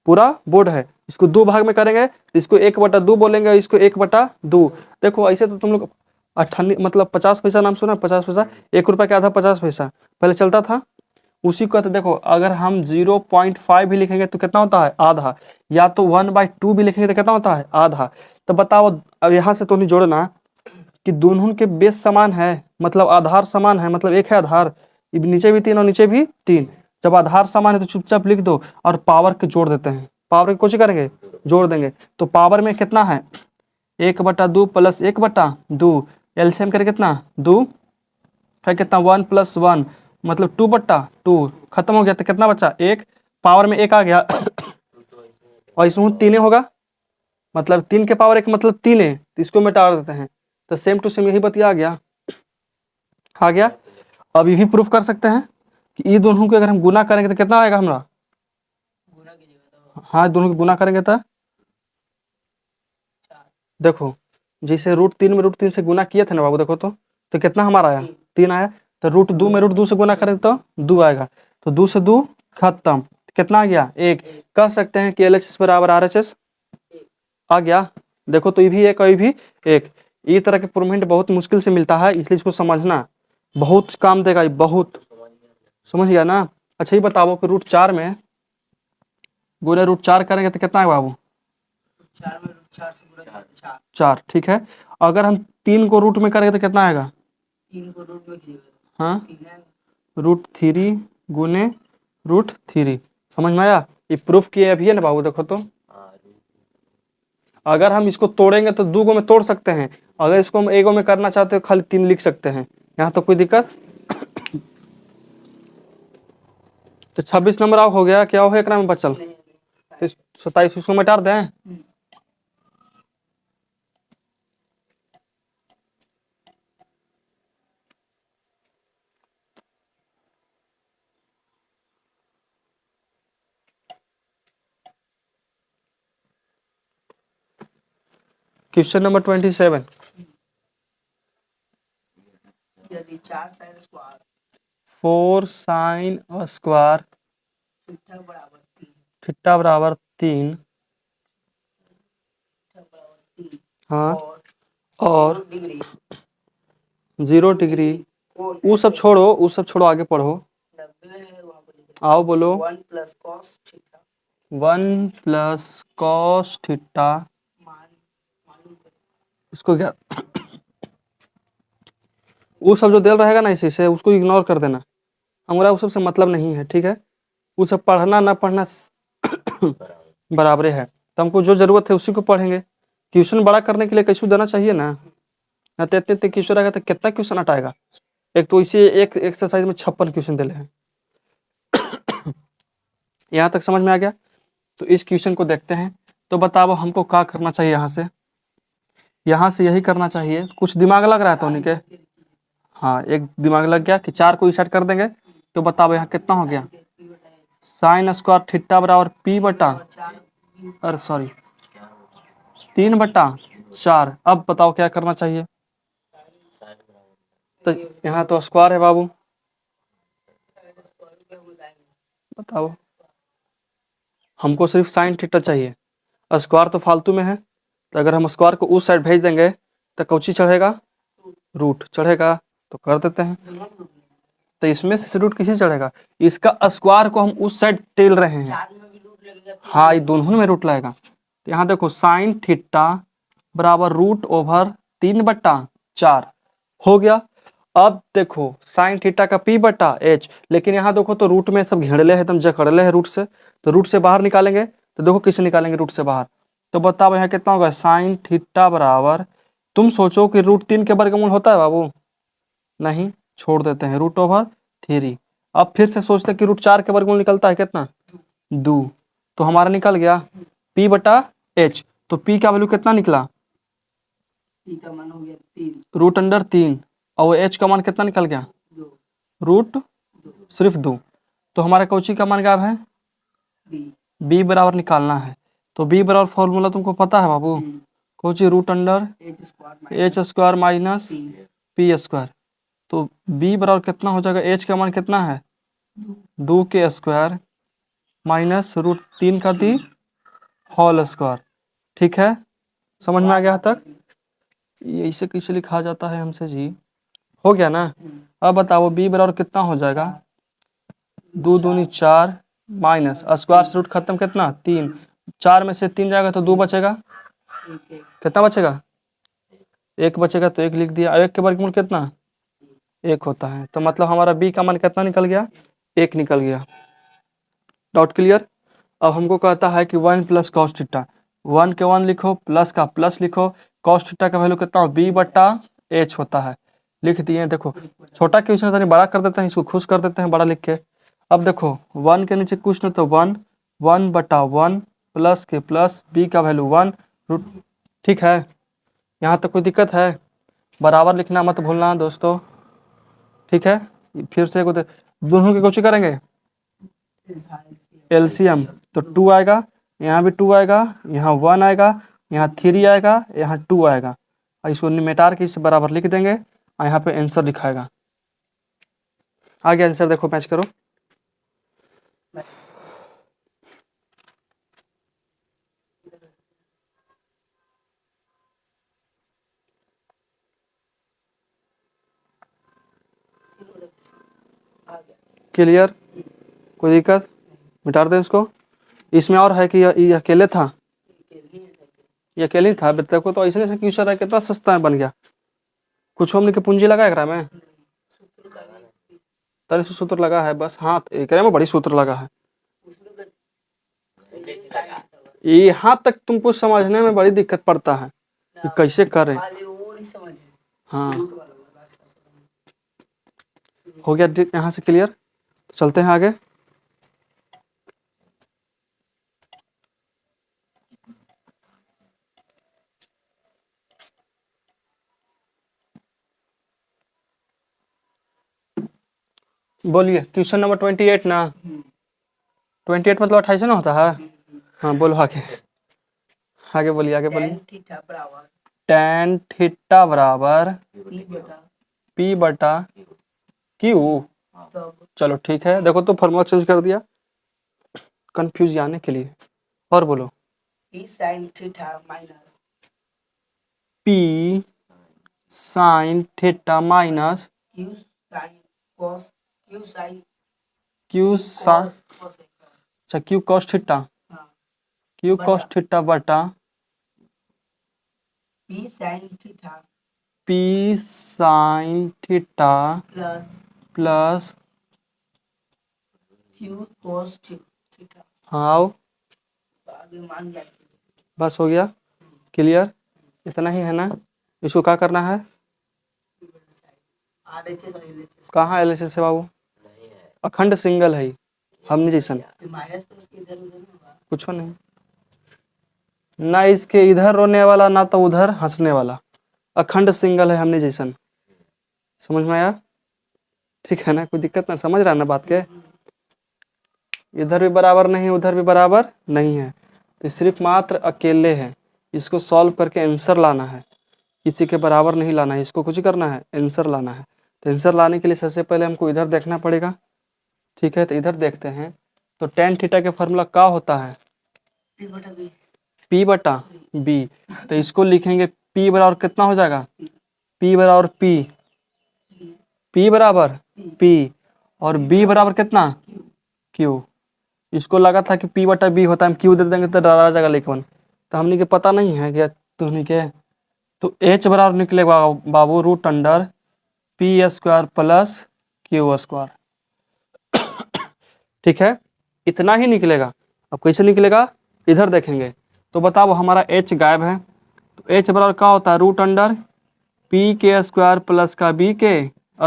पूरा बोर्ड है, इसको 2 भाग में करेंगे, इसको 1/2 बोलेंगे, इसको 1/2। देखो ऐसे तो तुम लोग 98 मतलब 50 पैसा नाम सुना, 50 पैसा, 1 रुपया के आधा 50 पैसा पहले चलता था, उसी को। तो देखो अगर हम 0.5 भी लिखेंगे तो कितना होता है आधा, या तो 1/2 भी लिखेंगे तो कितना होता है आधा। तो बताओ, अब यहाँ से तो नहीं जोड़ना कि दोनों के बेस समान है, मतलब आधार समान है, मतलब एक है आधार, नीचे भी 3 और नीचे भी 3। जब आधार समान है तो चुपचाप लिख दो और पावर के जोड़ देते हैं, पावर की कोशिश करेंगे, जोड़ देंगे। तो पावर में कितना है 1/2 प्लस 1/2, एलसीएम करके कितना 2 है, कितना 1 + 1 मतलब 2/2, खत्म हो गया। तो कितना बचा 1, पावर में 1 आ गया और इसमें 3 होगा, मतलब 3 के पावर 1 मतलब 3 है, तो इसको मिटा देते हैं। तो सेम टू सेम यही बतिया आ गया। अब ये भी प्रूफ कर सकते हैं कि ये दोनों को अगर हम गुना करेंगे तो कितना आएगा हमारा, हाँ दोनों को गुना करेंगे तो देखो, जैसे √3 में √3 से गुना किए थे ना बाबू, देखो तो कितना हमारा आया 3 आया। तो √2 में √2 से गुना करें तो 2 आएगा, तो 2 से 2 खत्म, कितना आ गया 1। कह सकते हैं कि LHS बराबर RHS आ गया। देखो तो ये भी 1 और ये भी 1। ये तरह के प्रूवमेंट बहुत मुश्किल से मिलता है, इसलिए इसको समझना बहुत काम देगा, ये बहुत, समझ गया ना। अच्छा ये बताओ कि √4 में गुना √4 करेंगे तो कितना आएगा बाबू, 4, ठीक है। अगर हम 3 को रूट में करेंगे तो कितना आएगा, 3 को रूट में हाँ √3 गुने √3, समझ में आया। ये प्रूफ किए अभी है ना बाबू, देखो तो अगर हम इसको तोड़ेंगे तो 2 गो में तोड़ सकते हैं, अगर इसको हम 1 गो में करना चाहते हैं खाली 3 लिख सकते हैं, यहाँ तो कोई दिक्कत। तो 26 नंबर आउट हो गया, क्या हो एक में बचल, तो 27 उसको मिटा दें। क्वेश्चन नंबर 27, यदि 4 sin square 4 sin square theta बराबर 3, थीटा बराबर 3, थीटा बराबर 3 हाँ और और 0 डिग्री, कोण वो सब छोड़ो आगे पढ़ो। 90 है, वहाँ पर लिखो आओ बोलो, 1 + cos थीटा 1 + cos थीटा, मालूम करो। इसको क्या, वो सब जो दे रहेगा ना इसी से उसको इग्नोर कर देना, हमारा उस सब से मतलब नहीं है, ठीक है। वो सब पढ़ना ना पढ़ना बराबर है, तो हमको जो जरूरत है उसी को पढ़ेंगे। ट्यूशन बड़ा करने के लिए कैसे देना चाहिए ना, तो इतने इतने क्वेश्चन आएगा तो कितना क्वेश्चन हटाएगा। एक तो इसी एक एक्सरसाइज में 56 क्वेश्चन दे हैं। यहाँ तक समझ में आ गया। तो इस क्वेश्चन को देखते हैं, तो बताओ हमको क्या करना चाहिए। यहाँ से यही करना चाहिए। कुछ दिमाग लग रहा है तो उन्हीं के, हाँ एक दिमाग लग गया कि 4 को स्टार्ट कर देंगे। तो बताओ यहाँ कितना हो गया, sin स्क्वायर थीटा बराबर P/, अरे सॉरी 3/4। अब बताओ क्या करना चाहिए। तो यहाँ तो स्क्वायर है बाबू, बताओ हमको सिर्फ साइन थीटा चाहिए, स्क्वायर तो फालतू में है। तो अगर हम स्क्वायर को उस साइड भेज देंगे तो कौची चढ़ेगा, रूट चढ़ेगा, तो कर देते हैं। तो इसमें से रूट किसी चढ़ेगा, इसका स्क्वायर को हम उस साइड टेल रहे हैं, 4 में भी रूट लगेगा, हाँ ये दोनों में रूट लगेगा। तो यहाँ देखो साइन थीटा बराबर √3/4 हो गया। अब देखो साइन थीटा का पी बटा एच, लेकिन यहाँ देखो तो रूट में सब घेरले है, एकदम जकड़ले है रूट से, तो रूट से बाहर निकालेंगे तो देखो किसे निकालेंगे रूट से बाहर, तो बताओ यहाँ कितना होगा, साइन थीटा बराबर, तुम सोचो कि रूट 3 के वर्गमूल होता है बाबू, नहीं, छोड़ देते हैं, √3। अब फिर से सोचते हैं कि √4 के वर्गमूल निकलता है कितना, 2, तो हमारा निकल गया पी बटा एच, तो पी का वैल्यू कितना निकला, पी का मान हो गया 3, √3, और एच का मान कितना निकल गया, 2, रूट सिर्फ 2, तो हमारा कौची का मान गायब है, बी, बी बराबर निकालना है, तो बी बराबर फॉर्मूला तुमको पता है बाबू, Cauchy, H √h² square minus P square, तो बी बराबर कितना हो जाएगा, एच का मान कितना है, 2 के स्क्वायर माइनस √3 का दी होल स्क्वायर, ठीक है, समझ में आ गया तक, ये इसे कैसे लिखा जाता है हमसे जी, हो गया ना। अब बताओ बी बराबर कितना हो जाएगा, 2 दूनी 4 माइनस स्क्वायर से रूट खत्म कितना 3, 4 में से 3 जाएगा तो 2 बचेगा, कितना बचेगा, 1 बचेगा, तो 1 लिख दिया, 1 के वर्गमूल कितना 1 होता है, तो मतलब हमारा बी का मान कितना निकल गया, 1 निकल गया। Doubt clear. अब हमको कहता है कि 1 प्लस कॉस थीटा, 1 के 1 लिखो, प्लस का प्लस लिखो, कॉस थीटा का वैल्यू कितना हो, बी बटा एच होता है, लिख दिए। देखो छोटा क्वेश्चन है, बड़ा कर देते हैं, इसको खुश कर देते हैं बड़ा लिख के। अब देखो 1 के नीचे कुछ नहीं तो 1, 1 बटा 1 प्लस के प्लस बी का वैल्यू 1 रूट, ठीक है, यहाँ तक कोई दिक्कत है, बराबर लिखना मत भूलना दोस्तों, ठीक है। फिर से दोनों की कोशिश करेंगे, एलसीएम, तो 2 आएगा, यहाँ भी 2 आएगा, यहाँ 1 आएगा, यहाँ 3 आएगा, यहाँ 2 आएगा, और इसको निमेटार के इस बराबर लिख देंगे, और यहाँ पे आंसर लिखाएगा। आगे आंसर देखो, मैच करो। क्लियर, कोई दिक्कत, मिटा दें इसको। इसमें और है कि ये अकेले था, ये अकेले ही था, देखो तो ऐसे क्वेश्चन है, कितना सस्ता बन गया, कुछ हमने के पूंजी लगा एकरा में, तरी से सूत्र लगा है बस, हाँ एक में बड़ी सूत्र लगा है, यहाँ तक तुमको समझने में बड़ी दिक्कत पड़ता है कि कैसे करें। हाँ हो गया यहाँ से क्लियर, चलते हैं आगे। बोलिए क्वेश्चन नंबर 28 ना, 28 मतलब 28 ना होता है, हाँ बोलो आगे, आगे बोलिए, आगे बोलिए। tan थीटा बराबर पी बटा क्यू, चलो ठीक है, देखो तो फॉर्मूला चेंज कर दिया कंफ्यूज जाने के लिए, और बोलो P sine theta minus P sine theta minus Q sine cos Q sine, अच्छा Q cos theta, Q cos theta बटा P sine theta P sine theta plus plus Q cos theta, हाँ आगे मान लिया, बस हो गया क्लियर, इतना ही है ना। इसको क्या करना है, RHS और LHS कहाँ LHS है बाबू, अखंड सिंगल है, हमने जैसन माइनस प्लस के इधर उधर होगा, कुछ नहीं, ना इसके इधर रोने वाला ना तो उधर हंसने वाला, अखंड सिंगल है हमने जैसन, समझ में आया, ठीक है ना, कोई दिक्कत ना, समझ रहा है ना बात के, इधर भी बराबर नहीं उधर भी बराबर नहीं है, तो सिर्फ मात्र अकेले है, इसको सॉल्व करके आंसर लाना है, किसी के बराबर नहीं लाना है, इसको कुछ करना है आंसर लाना है, तो आंसर लाने के लिए सबसे पहले हमको इधर देखना पड़ेगा, ठीक है, तो इधर देखते हैं, तो tan थीटा के फार्मूला क्या होता है, P बटा B, तो इसको लिखेंगे P बराबर कितना हो जाएगा, P बराबर P बराबर P, और B बराबर कितना Q, इसको लगा था कि P बटा B होता है, हम Q दे देंगे तो डरा जाएगा लिखवन, तो हमने के पता नहीं है क्या तुम्हें के, तो H बराबर निकलेगा बाबू √, P square plus Q square. ठीक है, इतना ही निकलेगा। अब कैसे निकलेगा इधर देखेंगे। तो बताओ हमारा h गायब है, तो h बराबर क्या होता है रूट अंडर पी के स्क्वायर प्लस का बी के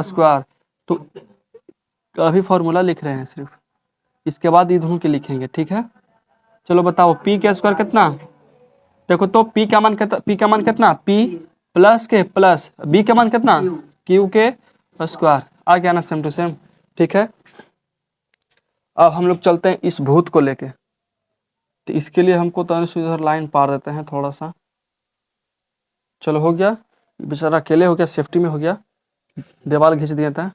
स्क्वायर। तो अभी फॉर्मूला लिख रहे हैं सिर्फ, इसके बाद इधर के लिखेंगे। ठीक है, चलो बताओ पी के स्क्वायर कितना। देखो तो पी का मान कितना, पी का मान कितना, पी प्लस के प्लस बी का मान कितना, क्यू के स्क्वायर। आ गया ना सेम टू सेम। ठीक है, अब हम लोग चलते हैं इस भूत को लेके। तो इसके लिए हमको तो इधर लाइन पार देते हैं थोड़ा सा। चलो हो गया, बेचारा अकेले हो गया, सेफ्टी में हो गया। दीवार घींच दिया था,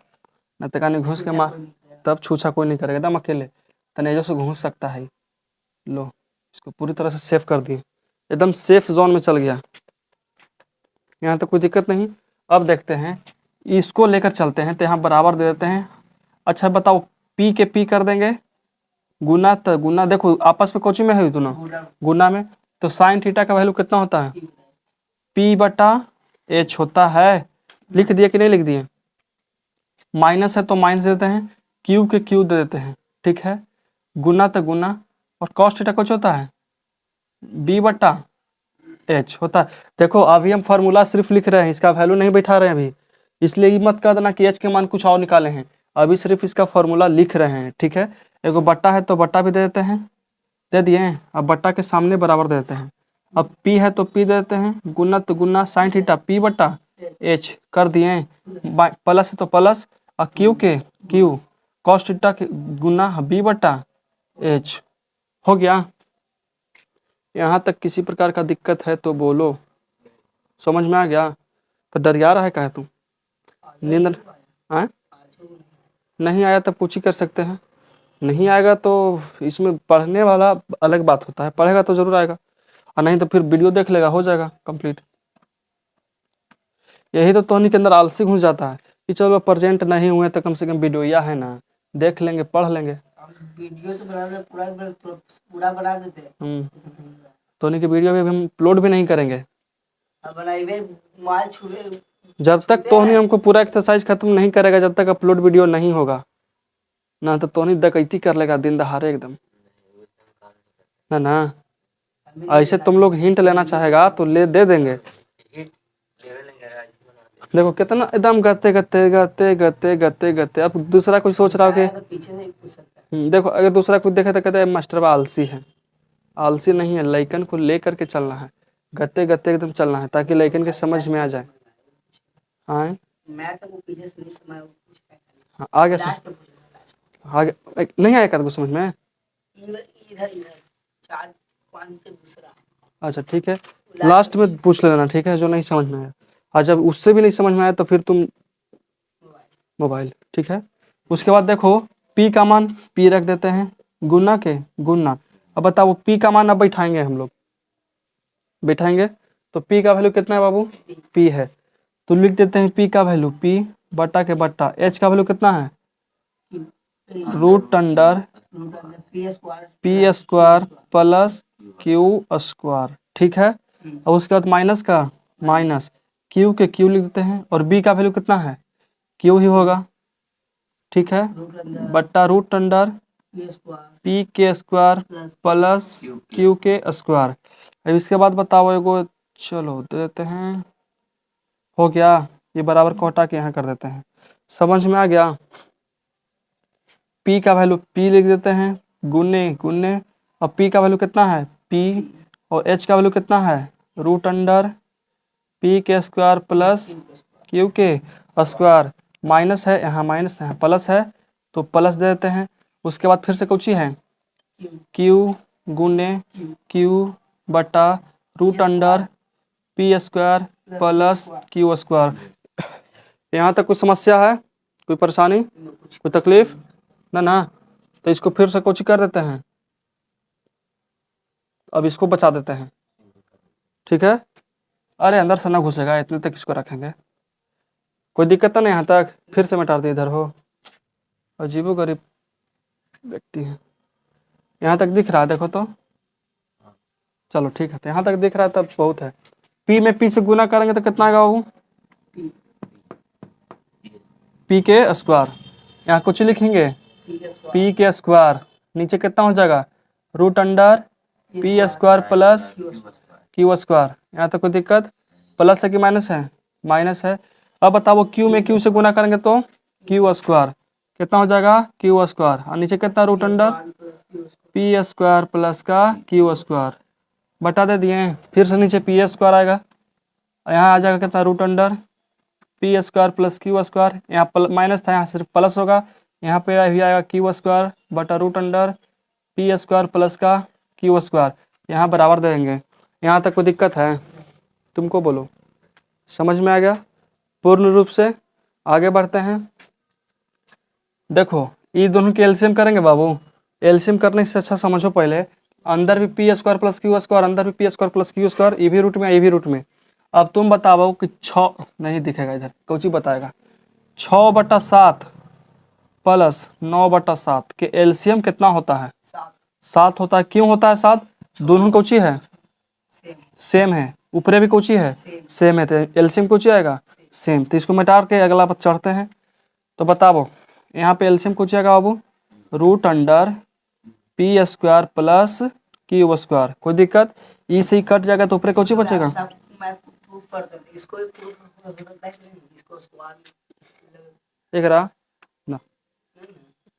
न तकानी घुस के मार, तब छूछा कोई नहीं करेगा, एकदम अकेले तनेजों से घुस सकता है। लो इसको पूरी तरह से सेफ कर दिए, एकदम सेफ जोन में चल गया, यहाँ तो कोई दिक्कत नहीं। अब देखते हैं इसको लेकर चलते हैं, तो यहाँ बराबर दे देते हैं। अच्छा बताओ पी के पी कर देंगे गुना, तो गुना देखो आपस में कोची में है दोनों गुना में, तो साइन थीटा का वैल्यू कितना होता है, पी बटा एच होता है। लिख दिए कि नहीं लिख दिए, माइनस है तो माइनस देते हैं, क्यू के क्यू दे देते हैं। ठीक है, गुना तो गुना, और कॉस थीटा कुछ होता है बी बटा एच होता है। देखो अभी हम फार्मूला सिर्फ लिख रहे हैं, इसका वैल्यू नहीं बैठा रहे हैं अभी, इसलिए ये मत कह देना कि एच के मान कुछ और निकाले हैं, अभी सिर्फ इसका फार्मूला लिख रहे हैं। ठीक है, एगो बट्टा है तो बट्टा भी दे देते हैं, दे दिए हैं। अब बट्टा के सामने बराबर दे देते हैं। अब पी है तो पी दे देते हैं, गुना तो गुना साइन थीटा पी बटा एच कर दिए, प्लस है तो प्लस, और क्यू के क्यू कॉस थीटा के गुना बी बटा एच हो गया। यहाँ तक किसी प्रकार का दिक्कत है तो बोलो, समझ में आ गया। तो डरिया रहा है काहे तुम, नींद आए नहीं आया तब कुछ ही कर सकते हैं, नहीं आएगा तो इसमें पढ़ने वाला अलग बात होता है, पढ़ेगा तो जरूर आएगा, और नहीं तो फिर वीडियो देख लेगा, हो जाएगा कंप्लीट। यही तो तोहनी के अंदर आलसी घुस जाता है कि चलो प्रेजेंट नहीं हुए तो कम से कम वीडियो या है ना, देख लेंगे पढ़ लेंगे। वीडियो से पूरा बना देते हैं। तोहनी के वीडियो भी हम अपलोड भी नहीं करेंगे अब बनाइए मोबाइल छुए, जब तक तोहनी हमको पूरा एक्सरसाइज खत्म नहीं करेगा, जब तक अपलोड वीडियो नहीं होगा ना, तो तोहनी डकैती कर लेगा दिन दहाड़े एकदम ना ना। ऐसे तुम लोग हिंट लेना चाहेगा तो ले दे देंगे। देखो कितना एकदम गते गते गते गते गते गते। अब दूसरा कोई सोच रहा हो कि तो पीछे से ही पूछ सकता है। देखो अगर दूसरा कोई देखे तो कहते हैं मास्टर आलसी है, आलसी नहीं है, लइकन को ले करके चलना है, गते गते एकदम चलना है ताकि लइकन के समझ में आ जाए। हाँ मैथ को पीछे से नहीं समझ पूछ है। हाँ आ गया लास्ट में पूछना, आगे नहीं आया क्या समझ में। इधर इधर 4 5 के दूसरा। अच्छा ठीक है, लास्ट में पूछ लेना, ठीक है, जो नहीं समझ में आया। और जब उससे भी नहीं समझ में आया तो फिर तुम मोबाइल। ठीक है, उसके बाद देखो पी का मान पी रख देते हैं, गुना के गुना। अब बताओ पी का मान अब बैठाएंगे हम लोग, बैठाएंगे तो पी का वैल्यू कितना है बाबू, पी है, तो लिख देते हैं पी का वैल्यू पी बटा के बटा एच का वैल्यू कितना है root under P square plus Q square. ठीक है, और उसके बाद माइनस का माइनस, क्यू के क्यू लिख देते हैं, और बी का वैल्यू कितना है क्यू ही होगा। ठीक है, बट्टा रूट अंडर पी के स्क्वायर प्लस क्यू के स्क्वायर। अब इसके बाद बताओ एगो, चलो दे देते हैं, हो गया। ये बराबर को हटा के यहाँ कर देते हैं, समझ में आ गया। पी का वैल्यू पी लिख देते हैं गुने गुने, और पी का वैल्यू कितना है पी, और एच का वैल्यू कितना है रूट अंडर पी के स्क्वायर प्लस क्यू के स्क्वायर। माइनस है यहाँ, माइनस है, प्लस है तो प्लस दे देते हैं। उसके बाद फिर से कुछ है क्यू गुने क्यू बटा root under P square plus Q square. यहाँ तक कुछ समस्या है, कोई परेशानी, कोई तकलीफ ना ना। तो इसको फिर से कुछ कर देते हैं, अब इसको बचा देते हैं। ठीक है, अरे अंदर से ना घुसेगा, इतने तक इसको रखेंगे, कोई दिक्कत तो नहीं। यहाँ तक फिर से मिटा दिए, इधर हो, अजीबो गरीब व्यक्ति है। यहाँ तक दिख रहा है देखो तो, चलो ठीक है, तो यहाँ तक दिख रहा है तब बहुत है। पी में पी से गुना करेंगे तो कितना आएगा बाबू, पी के स्क्वायर, यहाँ कुछ लिखेंगे पी के स्क्वायर, नीचे कितना हो जाएगा root under P square plus Q square. यहाँ तक कोई दिक्कत? प्लस है कि माइनस है? माइनस है। अब बताओ क्यू में क्यू से गुना करेंगे तो क्यू स्क्वायर कितना हो जाएगा क्यू स्क्वायर, और नीचे कितना root under P square plus का क्यू स्क्वायर बटा दे दिए हैं। फिर से नीचे पी स्क्वायर आएगा, यहाँ आ जाएगा कितना root under P square plus Q square, यहाँ माइनस था यहाँ सिर्फ प्लस होगा, यहाँ पे भी आएगा क्यू स्क्वायर बटा root under P square plus का क्यू स्क्वायर, यहाँ बराबर देंगे। यहाँ तक कोई दिक्कत है? तुमको बोलो, समझ में आ गया? पूर्ण रूप से आगे बढ़ते हैं। देखो ये दोनों की एलसीएम करेंगे बाबू, एलसीएम करने से अच्छा समझो पहले, अंदर भी P square plus Q square, अंदर भी P square plus Q square, ये भी रूट में ये भी रूट में। अब तुम बताओ कि 6 नहीं दिखेगा इधर, कोची बताएगा 6/7 प्लस 9/7 के एलसीएम कितना होता है? 7 होता है। क्यों होता है 7? दोनों कोची है सेम है, ऊपरे भी कोची है सेम है, तो एलसीएम कोची आएगा सेम। तो इसको मिटा के अगला पर चढ़ते हैं। तो बताओ यहाँ पे एलसीएम कोची आएगा बाबू root under P square plus Q square. कोई दिक्कत? ई से ही कट जाएगा तो ऊपर कोची बचेगा एक रहा ना।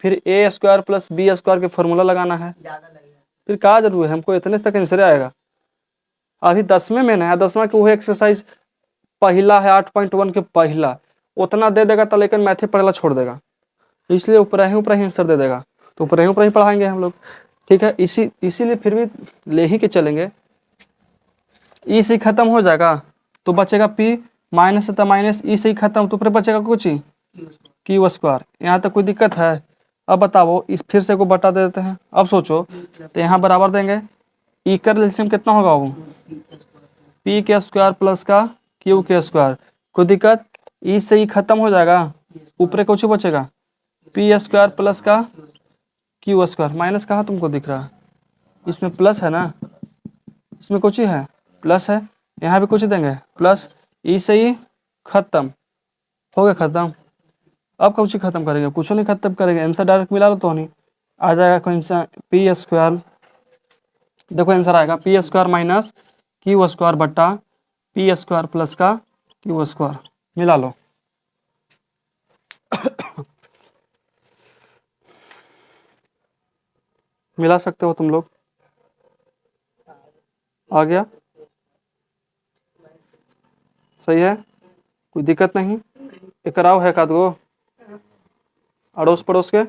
फिर ए स्क्वायर प्लस बी स्क्वायर के फॉर्मूला लगाना है, फिर क्या जरूर है हमको, इतने तक आंसर आएगा। अभी 10वें में ना, 10वां के वो एक्सरसाइज पहला है 8.1 के पहला, उतना दे देगा तो लेकिन मैथे पढ़ला छोड़ देगा, इसलिए ऊपर ही आंसर दे देगा, तो ऊपर ही पढ़ाएंगे हम लोग। ठीक है, इसीलिए फिर भी ले ही के चलेंगे। ई से खत्म हो जाएगा तो बचेगा पी, माइनस है तो माइनस, ई से ही खत्म तो ऊपर बचेगा कुछ ही क्यू स्क्वायर। यहाँ तक कोई दिक्कत है? अब बताओ इस फिर से को बटा दे देते हैं। अब सोचो तो यहाँ बराबर देंगे, ई का एलसीएम कितना होगा वो पी के स्क्वायर प्लस का क्यू के स्क्वायर। कोई दिक्कत? ई से ही खत्म हो जाएगा, ऊपर कुछ बचेगा पी स्क्वायर प्लस का क्यू स्क्वायर। माइनस कहाँ तुमको दिख रहा है? इसमें प्लस है ना, इसमें कुछ ही है प्लस है, यहाँ भी कुछ देंगे प्लस, ई से ही खत्म हो गया खत्म। अब कुछ खत्म करेंगे? कुछ नहीं खत्म करेंगे, आंसर डायरेक्ट मिला लो तो नहीं आ जाएगा। कौन सा पी स्क्वायर, देखो आंसर आएगा P square minus Q square बट्टा पी स्क्वायर प्लस का क्यू स्क्वायर। मिला लो। मिला सकते हो तुम लोग? आ गया? सही है, कोई दिक्कत नहीं? इकराव है कादगो अड़ोस पड़ोस के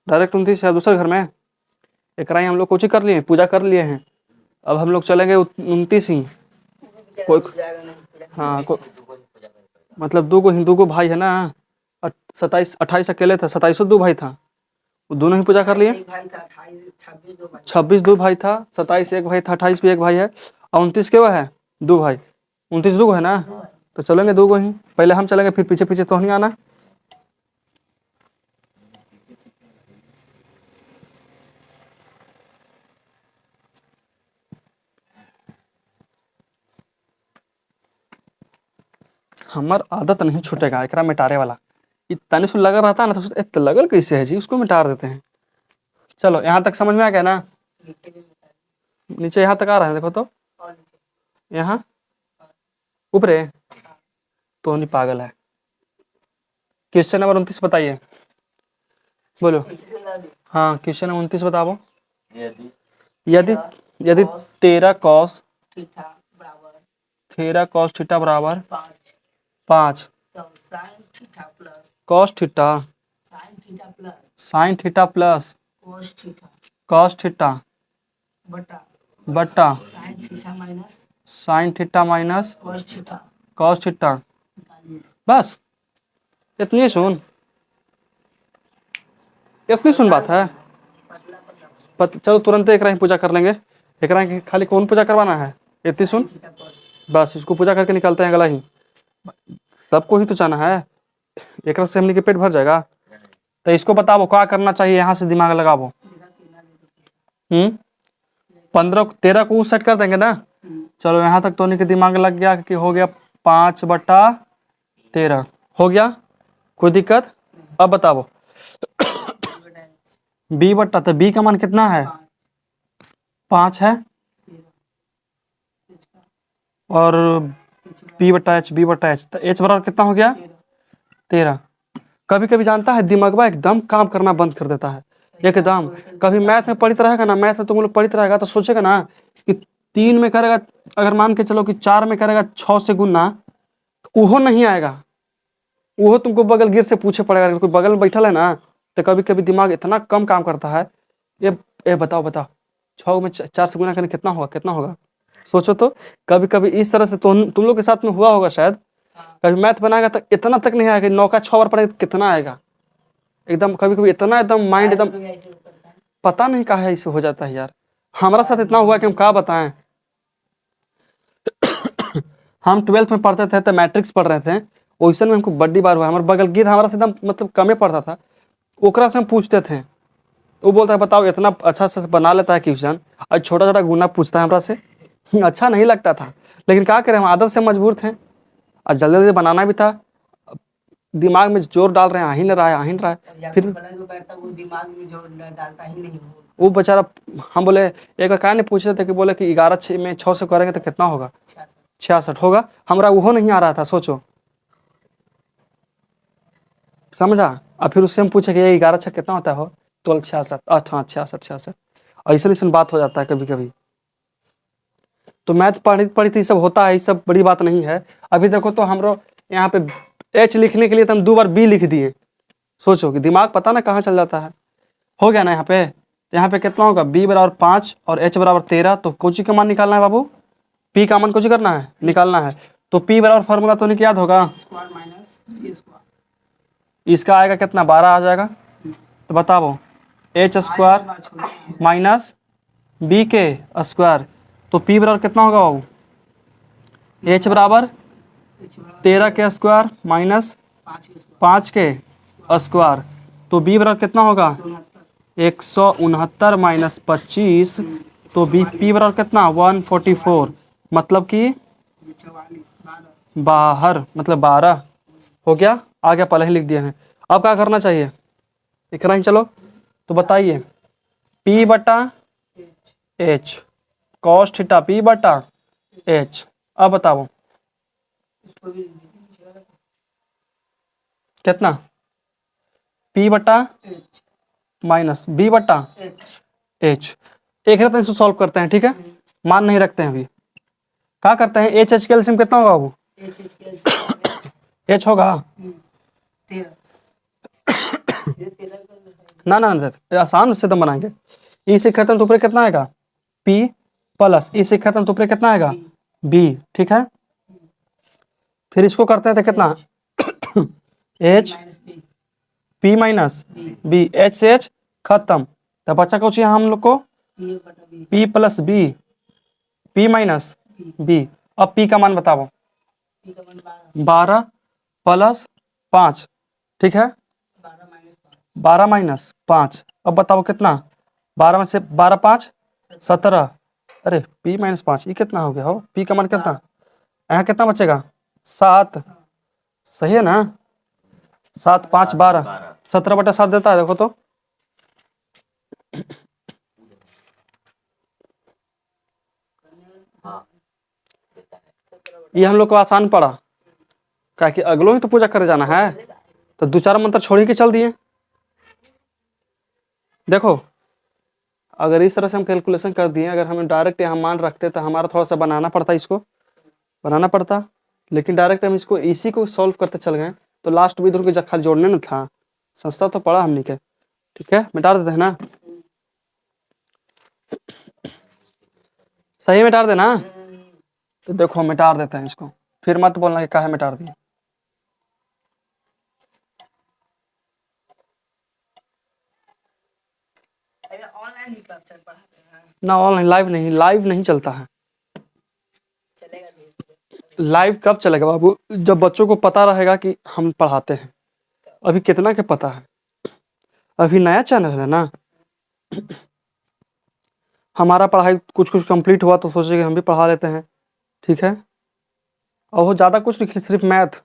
डायरेक्ट 29 है दूसरे घर में एकराई हम लोग कुछ ही कर लिए, पूजा कर लिए हैं। अब हम लोग चलेंगे 29 ही। कोई हाँ मतलब दो गो भाई है ना, 27 28 अकेले था, 27 दो भाई था, वो दोनों ही पूजा कर लिए। 26 दो भाई था, 27 एक भाई था, 28 भी एक भाई है, और 29 के वो है दो भाई, 29 दो है ना। तो चलेंगे दो गो ही, पहले हम चलेंगे फिर पीछे पीछे तो नहीं आना। हमार आदत नहीं छूटेगा एकरा मिटारे वाला, इतने से लगा रहता है ना तो लगल कैसे है जी, उसको मिटार देते हैं। चलो यहाँ तक समझ में आ गया ना? नीचे यहाँ तक आ रहा है देखो तो, यहाँ ऊपरे तो नहीं पागल है। क्वेश्चन नंबर 29 बताइए, बोलो। हाँ क्वेश्चन नंबर 29 बताओ। यदि यदि 13 cos थीटा बराबर 5 cos theta sin theta plus cos theta बट्टा sin theta minus cos theta. बस इतनी सुन बात है। चलो तुरंत एक ही पूजा कर लेंगे, एक खाली कौन पूजा करवाना है, इतनी सुन बस, इसको पूजा करके निकलते हैं अगला ही, सबको ही तो जाना है, एक से हमने के पेट भर जाएगा। तो इसको बताओ क्या करना चाहिए, यहाँ से दिमाग लगाओ। 13 को सेट कर देंगे ना। चलो यहाँ तक तो नहीं के दिमाग लग गया कि हो गया 5/13 हो गया। कोई दिक्कत? अब बताओ बी बट्टा, तो बी का मान कितना है? 5 है, और बी बट्टा एच, बी बट्टा एच, तो एच बराबर कितना हो गया? 13। कभी कभी जानता है दिमागवा एकदम काम करना बंद कर देता है एकदम। कभी मैथ में पढ़ित रहेगा ना, मैथ में तुम लोग पढ़ित रहेगा तो सोचेगा ना कि 3 में करेगा, अगर मान के चलो कि 4 में करेगा 6 से गुना, तो वो नहीं आएगा, वो तुमको बगल गिर से पूछे पड़ेगा। अगर कोई बगल में बैठल है ना, तो कभी कभी दिमाग इतना कम काम करता है। ये बताओ बताओ, 6 में 4 से गुना करने कितना होगा? कितना होगा? सोचो तो। कभी कभी इस तरह से तुम लोग के साथ में हुआ होगा शायद। कभी मैथ बनाएगा तो इतना तक नहीं आएगा, 9 का 6 बार पढ़ेगा तो कितना आएगा एकदम। कभी कभी इतना एकदम माइंड एकदम पता नहीं कहा है इसे हो जाता है यार। हमारा साथ इतना हुआ कि हम क्या बताएं। हम 12th में पढ़ते थे तो मैट्रिक्स पढ़ रहे थे, वैसे में हमको बड्डी बार हुआ। हमारे बगल गिर हमारा से एकदम मतलब कमे पढ़ता था, ओकरा से हम पूछते थे, वो बोलता है बताओ इतना अच्छा से बना लेता है क्वेश्चन, और छोटा छोटा गुना पूछता है हमरा से। अच्छा नहीं लगता था, लेकिन क्या करें, हम आदत से मजबूर थे, और जल्दी जल्दी बनाना भी था। दिमाग में जोर डाल रहे हैं, आ ही नहीं रहा है, आ ही नहीं रहा है। फिर वो दिमाग में जोर डालता ही नहीं। वो बेचारा, हम बोले एक बार क्या नहीं पूछे थे कि बोले कि 11 में 6 से करेंगे तो कितना होगा? 66 होगा। हमरा वो नहीं आ रहा था, सोचो, समझा। और फिर उससे हम पूछे कि ये 11 6 कितना होता है? हो 12 66। अच्छा 66 ऐसा ऐसा बात हो जाता है कभी कभी। तो मैथ पढ़ी पढ़ी थी, सब होता है, ये सब बड़ी बात नहीं है। अभी देखो तो हम लोग यहाँ पे एच लिखने के लिए तो हम 2 बार बी लिख दिए। सोचो कि दिमाग पता ना कहाँ चल जाता है। हो गया ना यहाँ पे? तो यहाँ पे कितना होगा? बी बराबर 5 और एच बराबर 13। तो कोची का मान निकालना है बाबू, पी का मान कोची करना है, निकालना है। तो पी बराबर फार्मूला तो नहीं याद होगा? इसका आएगा कितना? 12 आ जाएगा। तो बताओ एच स्क्वायर माइनस बी के स्क्वायर, तो पी बराबर कितना होगा बाबू? एच बराबर 13 के स्क्वायर माइनस 5 के स्क्वायर, तो बी बराबर कितना होगा? 169 माइनस 25, तो बी पी बराबर कितना? 144, मतलब कि 12, मतलब 12 हो गया। आगे पहले ही लिख दिए हैं। अब क्या करना चाहिए? इतना ही चलो। तो बताइए P बटा H, कॉस थीटा P बटा H। अब बताओ कितना? P बटा माइनस B बटा H। एक रहता है, इसको सॉल्व करते हैं, ठीक है? मान नहीं रखते हैं अभी। क्या करते हैं? एच एच कैल्शियम कितना होगा बाबू? एच होगा ना ना सर, आसान से तो बनाएंगे। ई से खत्म तो ऊपर कितना आएगा? पी प्लस ई से खत्म तो ऊपर कितना आएगा? बी, ठीक है। फिर इसको करते हैं तो कितना? H p minus b, h से एच खत्म, तो बचा कुछ यहाँ हम लोग को p plus b, p minus b. अब पी का मान बताओ। 12 प्लस 5, ठीक है, 12 माइनस 5। अब बताओ कितना? 12 में से 12 5 17। अरे p माइनस 5 ये कितना हो गया? हो p का मान कितना? यहाँ कितना बचेगा? 7। सही है ना? 7 5 12, 17 बटा 7 देता है, देखो तो। ये हम लोग को आसान पड़ा, क्या कि अगलो ही तो पूजा करे जाना है, तो 2 4 मंत्र छोड़ ही के चल दिए। देखो अगर इस तरह से हम कैलकुलेशन कर दिए, अगर हमें डायरेक्ट यहाँ मान रखते तो हमारा थोड़ा सा बनाना पड़ता, इसको बनाना पड़ता, लेकिन डायरेक्ट हम इसको इसी को सॉल्व करते चल गए, तो लास्ट में इधर के खाली जोड़ने न था। सस्ता तो पड़ा हमने के, ठीक है, मिटा देते हैं ना? सही मिटा देना। तो देखो मिटा देते हैं इसको, फिर मत बोलना कि काहे मिटा दिए। ऑनलाइन भी क्लास पढ़ाते हैं ना? ऑनलाइन लाइव नहीं चलता है। लाइव कब चलेगा बाबू? जब बच्चों को पता रहेगा कि हम पढ़ाते हैं। अभी कितना के पता है? अभी नया चैनल है ना। हमारा पढ़ाई कुछ कुछ कंप्लीट हुआ तो सोचे कि हम भी पढ़ा लेते हैं, ठीक है। और वो ज़्यादा कुछ नहीं, सिर्फ मैथ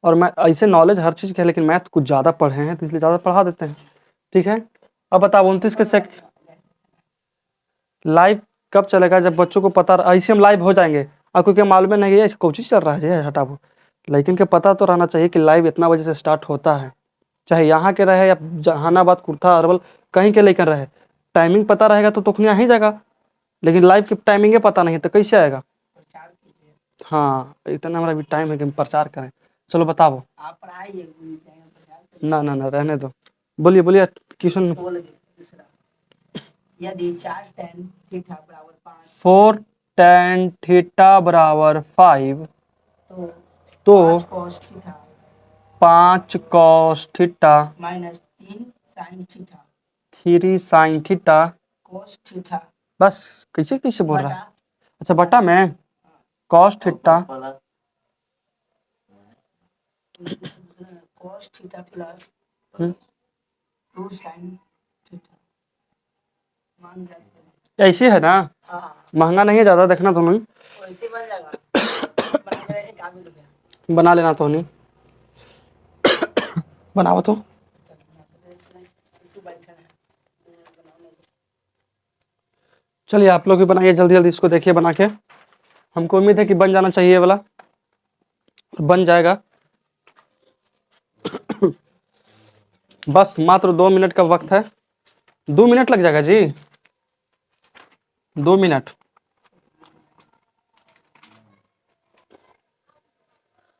और मैं ऐसे नॉलेज हर चीज़ के है, लेकिन मैथ कुछ ज़्यादा पढ़े हैं तो इसलिए ज़्यादा पढ़ा देते हैं, ठीक है। अब बताओ 29 के सेक लाइव कब चलेगा, जब बच्चों को पता, ऐसे हम लाइव हो जाएंगे। अब क्योंकि मालूम नहीं है कोई चीज़ चल रहा है, हटाओ, लेकिन के पता तो रहना चाहिए कि लाइव इतना बजे से स्टार्ट होता है, चाहे यहाँ के रहे या जहानाबाद, कुर्था, अरवल, कहीं के लेकर रहे, टाइमिंग पता रहेगा तो तुखनी आ ही जाएगा। लेकिन लाइव की टाइमिंग पता नहीं है तो कैसे आएगा। हाँ, इतना हमारा भी टाइम है कि हम प्रचार करें। चलो बताओ। आप पढ़ाइए, ना ना ना, रहने दो, बोलिए बोलिए क्वेश्चन। यदि 4 tan थीटा बराबर 5 4 tan थीटा बराबर 5 तो 5 cos theta 5 cos theta minus 3 sin theta 3 sin theta, cos theta बस कैसे कैसे बोल रहा है। बटा अच्छा, बटा में cos theta cos theta plus 2 sin theta मान जाते हैं। ऐसी है ना, हाँ, महंगा नहीं है ज़्यादा, देखना तो नहीं, वैसे बन जाएगा। बना के रखे, काम मिल गया। बना लेना तो नहीं, बनाओ तो। इसी बैठा है। चलिए आप लोग भी बनाइए जल्दी जल्दी, इसको देखिए बना के, हमको उम्मीद है कि बन जाना चाहिए ये वाला, बन जाएगा। बस मात्र 2 मिनट का वक्त है, 2 मिनट लग जाएगा जी, 2 मिनट।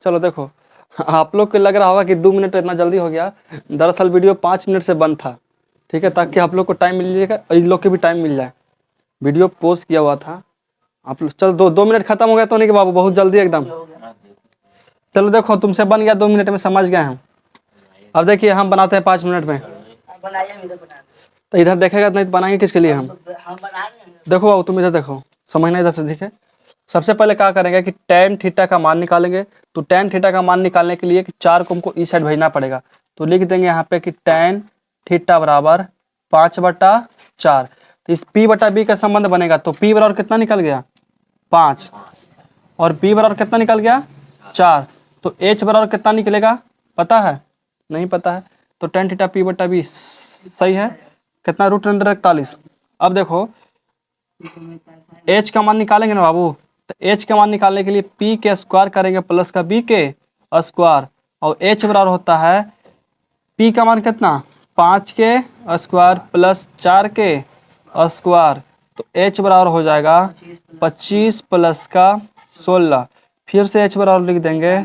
चलो देखो, आप लोग को लग रहा होगा कि 2 मिनट इतना जल्दी हो गया, दरअसल वीडियो 5 मिनट से बंद था, ठीक है, ताकि आप लोग को टाइम मिल जाएगा, इन लोग के भी टाइम मिल जाए। वीडियो पोस्ट किया हुआ था आप लोग, चल 2 मिनट खत्म हो गया तो नहीं कि बाबू, बहुत जल्दी एकदम। चलो देखो, तुमसे बन गया 2 मिनट में, समझ गए हम। अब देखिए हम बनाते हैं 5 मिनट में, आप बनाइए, हम इधर बना तो इधर देखेगा नहीं तो बनाएंगे किसके लिए हम। हम बना रहे हैं। देखो बाबू, तुम इधर देखो, समझना इधर से दिखे। सबसे पहले क्या करेंगे कि tan थीटा का मान निकालेंगे। तो tan थीटा का मान निकालने के लिए कि 4 को हमको इस साइड भेजना पड़ेगा, तो लिख देंगे यहाँ पे कि tan थीटा बराबर 5/4। तो इस p बटा b का संबंध बनेगा, तो p बराबर कितना निकल गया 5, और b बराबर कितना निकल गया 4। तो h बराबर कितना निकलेगा पता है, नहीं पता है, तो tan थीटा p बटा b सही है, कितना √41। अब देखो h का मान निकालेंगे ना बाबू, तो h का मान निकालने के लिए p के स्क्वायर करेंगे प्लस का b के स्क्वायर, और h बराबर होता है p का मान कितना 5 के स्क्वायर प्लस 4 के स्क्वायर, तो h बराबर हो जाएगा 25 प्लस का 16, फिर से h बराबर लिख देंगे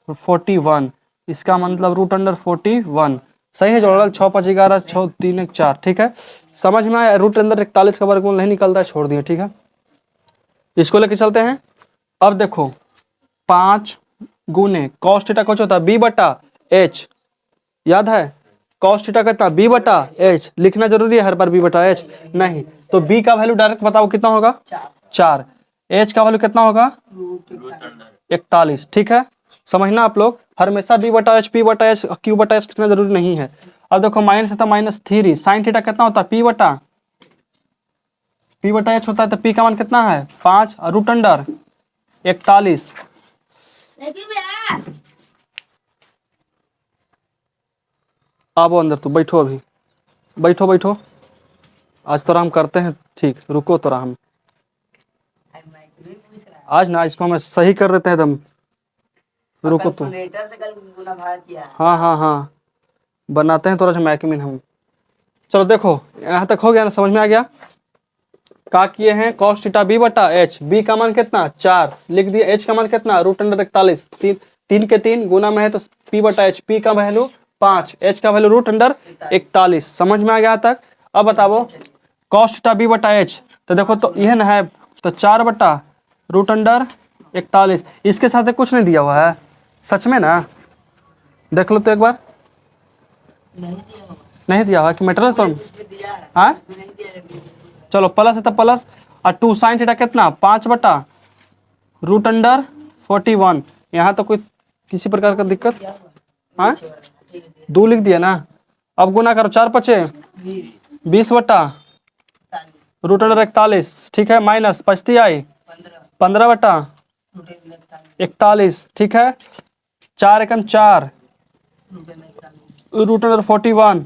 41, इसका मतलब √41। सही है जोड़ल, 6 5 11 6 3 1 4, ठीक है, समझ में आया। √41 का वर्गमूल नहीं निकलता है, छोड़ दिए, ठीक है। इसको लेके चलते हैं। अब देखो 5 गुने cos थीटा कुछ होता है b बटा h, याद है cos थीटा कितना b बटा h, लिखना जरूरी है हर बार b बटा h नहीं, तो b का वैल्यू डायरेक्ट बताओ कितना होगा 4, h का वैल्यू कितना होगा 41, ठीक है। समझना आप लोग, हमेशा b बटा h p बटा h q बटा h लिखना जरूरी नहीं है। अब देखो माइनस होता -3, साइन थीटा कितना होता है p बटा h होता है, तो p का मान कितना है 5 और √41। आओ अंदर, तो बैठो, अभी बैठो बैठो, आज तो हम करते हैं, ठीक, रुको तो हम आज ना, इसको हम सही कर देते हैं एकदम, रुको तो। कैलकुलेटर से कल गुना भाग किया है। हाँ हाँ हाँ, बनाते हैं थोड़ा सा मैकमिन हम। चलो देखो यहाँ तक हो गया ना, समझ में आ गया। क्या किए हैं cos थीटा b बटा h, b का मान कितना 4 लिख दिया, h का मान कितना √41, 3 के 3 गुना में है तो p बटा h, p का वैल्यू 5, h का वैल्यू √41। समझ में आ गया तक। अब बताओ cos थीटा b बटा h, तो देखो तो यह ना है, तो 4 बटा √41, इसके साथ कुछ नहीं दिया हुआ है, सच में ना, देख लो तो एक बार, नहीं दिया हुआ कि मेटर तो हाँ, चलो प्लस है तो प्लस, और 2 साइन थीटा कितना 5 बटा √41, यहाँ तो कोई किसी प्रकार का दिक्कत, हाँ 2 लिख दिया ना। अब गुना करो 4 5 20 बटा √41, ठीक है, माइनस 25 आई 15 बटा 41, ठीक है। 4 एकम 4, रूट अंडर 41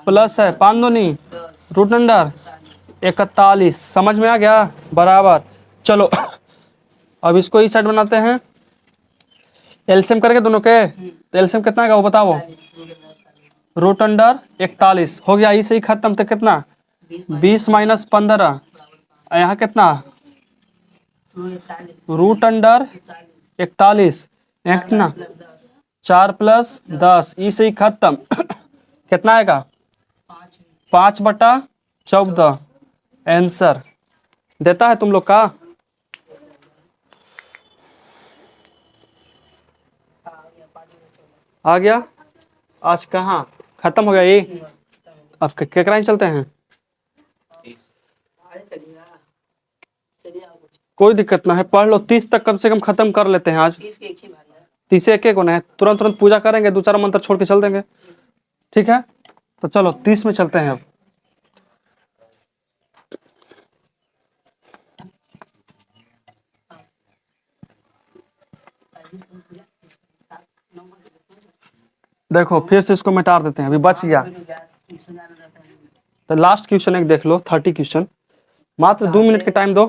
प्लस है 5 दूनी रूट अंडर 41। समझ में आ गया? बराबर। चलो अब इसको इस साइड बनाते हैं, एलसीएम करके दोनों के, तो एलसीएम कितना आएगा वो बताओ। रूट अंडर 41 हो गया, इसे ही खत्म। तो कितना 20 माइनस 15, यहाँ कितना रूट अंडर 41, यहाँ कितना 4 प्लस 10, इसे ही खत्म। कितना आएगा 5/14 आंसर देता है तुम लोग का। आ गया? आज कहाँ खत्म हो गया ये? अब केकरा चलते हैं, कोई दिक्कत ना है, पढ़ लो 30 तक कम से कम खत्म कर लेते हैं आज। 30 एक एक होना है, तुरंत तुरंत पूजा करेंगे, 2-4 मंत्र छोड़ के चल देंगे, ठीक है? तो चलो 30 में चलते हैं अब। देखो फिर से इसको मिटा देते हैं, अभी बच गया। तो लास्ट क्वेश्चन एक देख लो, 30 क्वेश्चन, मात्र 2 मिनट के टाइम दो,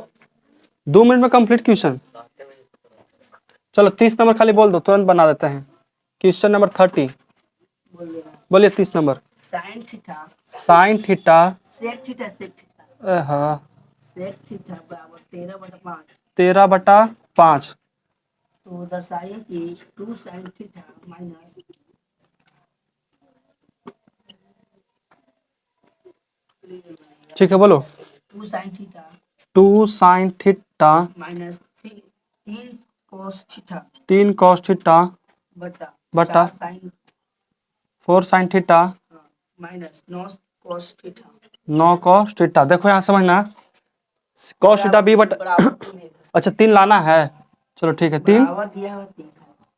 2 मिनट में कंप्लीट क्वेश्चन। चलो 30 नंबर खाली बोल दो, तुरंत बना देते हैं। क्वेश्चन नंबर 30 बोलिए। 30 नंबर sine theta sine theta sec theta sec theta हाँ सेक थीटा बराबर 13/5, 13/5। तो दर्शाइए कि 2 साइन थीटा माइनस ठीक है बोलो। 2 sine theta 2 sign theta minus 3 cos theta 3 cos theta बटा बटा 4 sign theta minus 9 cos theta 9 cos theta. देखो यहाँ समझना, cos थीटा b बटा अच्छा 3 लाना है, चलो ठीक है, 3 बराबर दिया हुआ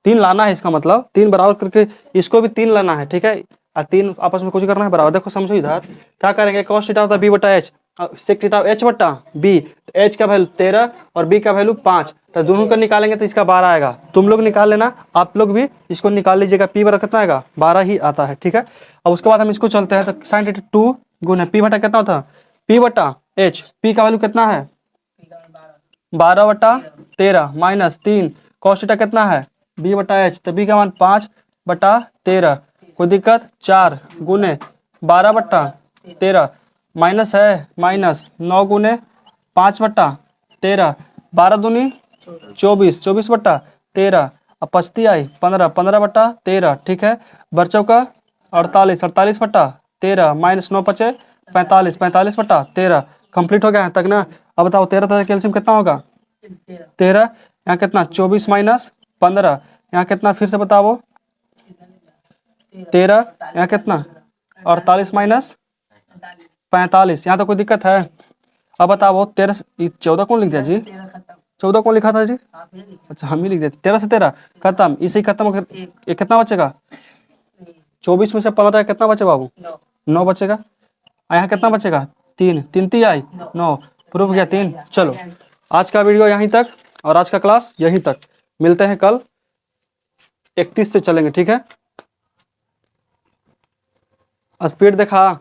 3 लाना है, इसका मतलब 3 बराबर करके इसको भी 3 लाना है, ठीक है? और 3 आपस में कुछ करना है बराबर। देखो समझो इधर क्या करेंगे, cos थीटा होता है b बटा h, sec थीटा h बटा b, तो h का वैल्यू 13 और b का वैल्यू 5, तो दोनों का निकालेंगे तो इसका 12 आएगा। तुम लोग निकाल लेना, आप लोग भी इसको निकाल लीजिएगा, p बराबर कितना आएगा 12 ही आता है, ठीक है? अब उसके बाद हम इसको चलते हैं, तो साइन थीटा 2 गुना p बटा कितना होता है p बटा h, p का वैल्यू कितना है 12/13 माइनस 3 cos थीटा कितना है b बटा h, तो b का मान 5/13, कोई दिक्कत 4 गुने 12/13 माइनस है माइनस 9 गुने 5/13, 12 दूनी 24, 24/13, अब पचती आई 15, 15/13, ठीक है? बच्चों का 48, 48/13 माइनस 9 बचे 45, 45/13। कंप्लीट हो गया है तक ना? अब बताओ 13 कैल्शियम कितना होगा 13, यहाँ कितना 24 माइनस 15, यहाँ कितना फिर से बताओ 13, यहाँ कितना 48 माइनस 45, यहाँ तो कोई दिक्कत है? अब बताओ 13 14 कौन लिख दिया जी? 14 कौन लिखा था जी? अच्छा हम ही लिख देते। 13 से 13 खत्म, इसे ही खत्म हो, ये कितना बचेगा 24 में से 15 कितना बचे बाबू 9 बचेगा, यहाँ कितना बचेगा 3, 3 3 आई 9, प्रूफ गया 3। चलो आज का वीडियो यहीं तक और आज का क्लास यहीं तक, मिलते हैं कल 31 से चलेंगे, ठीक है? स्पीड देखा।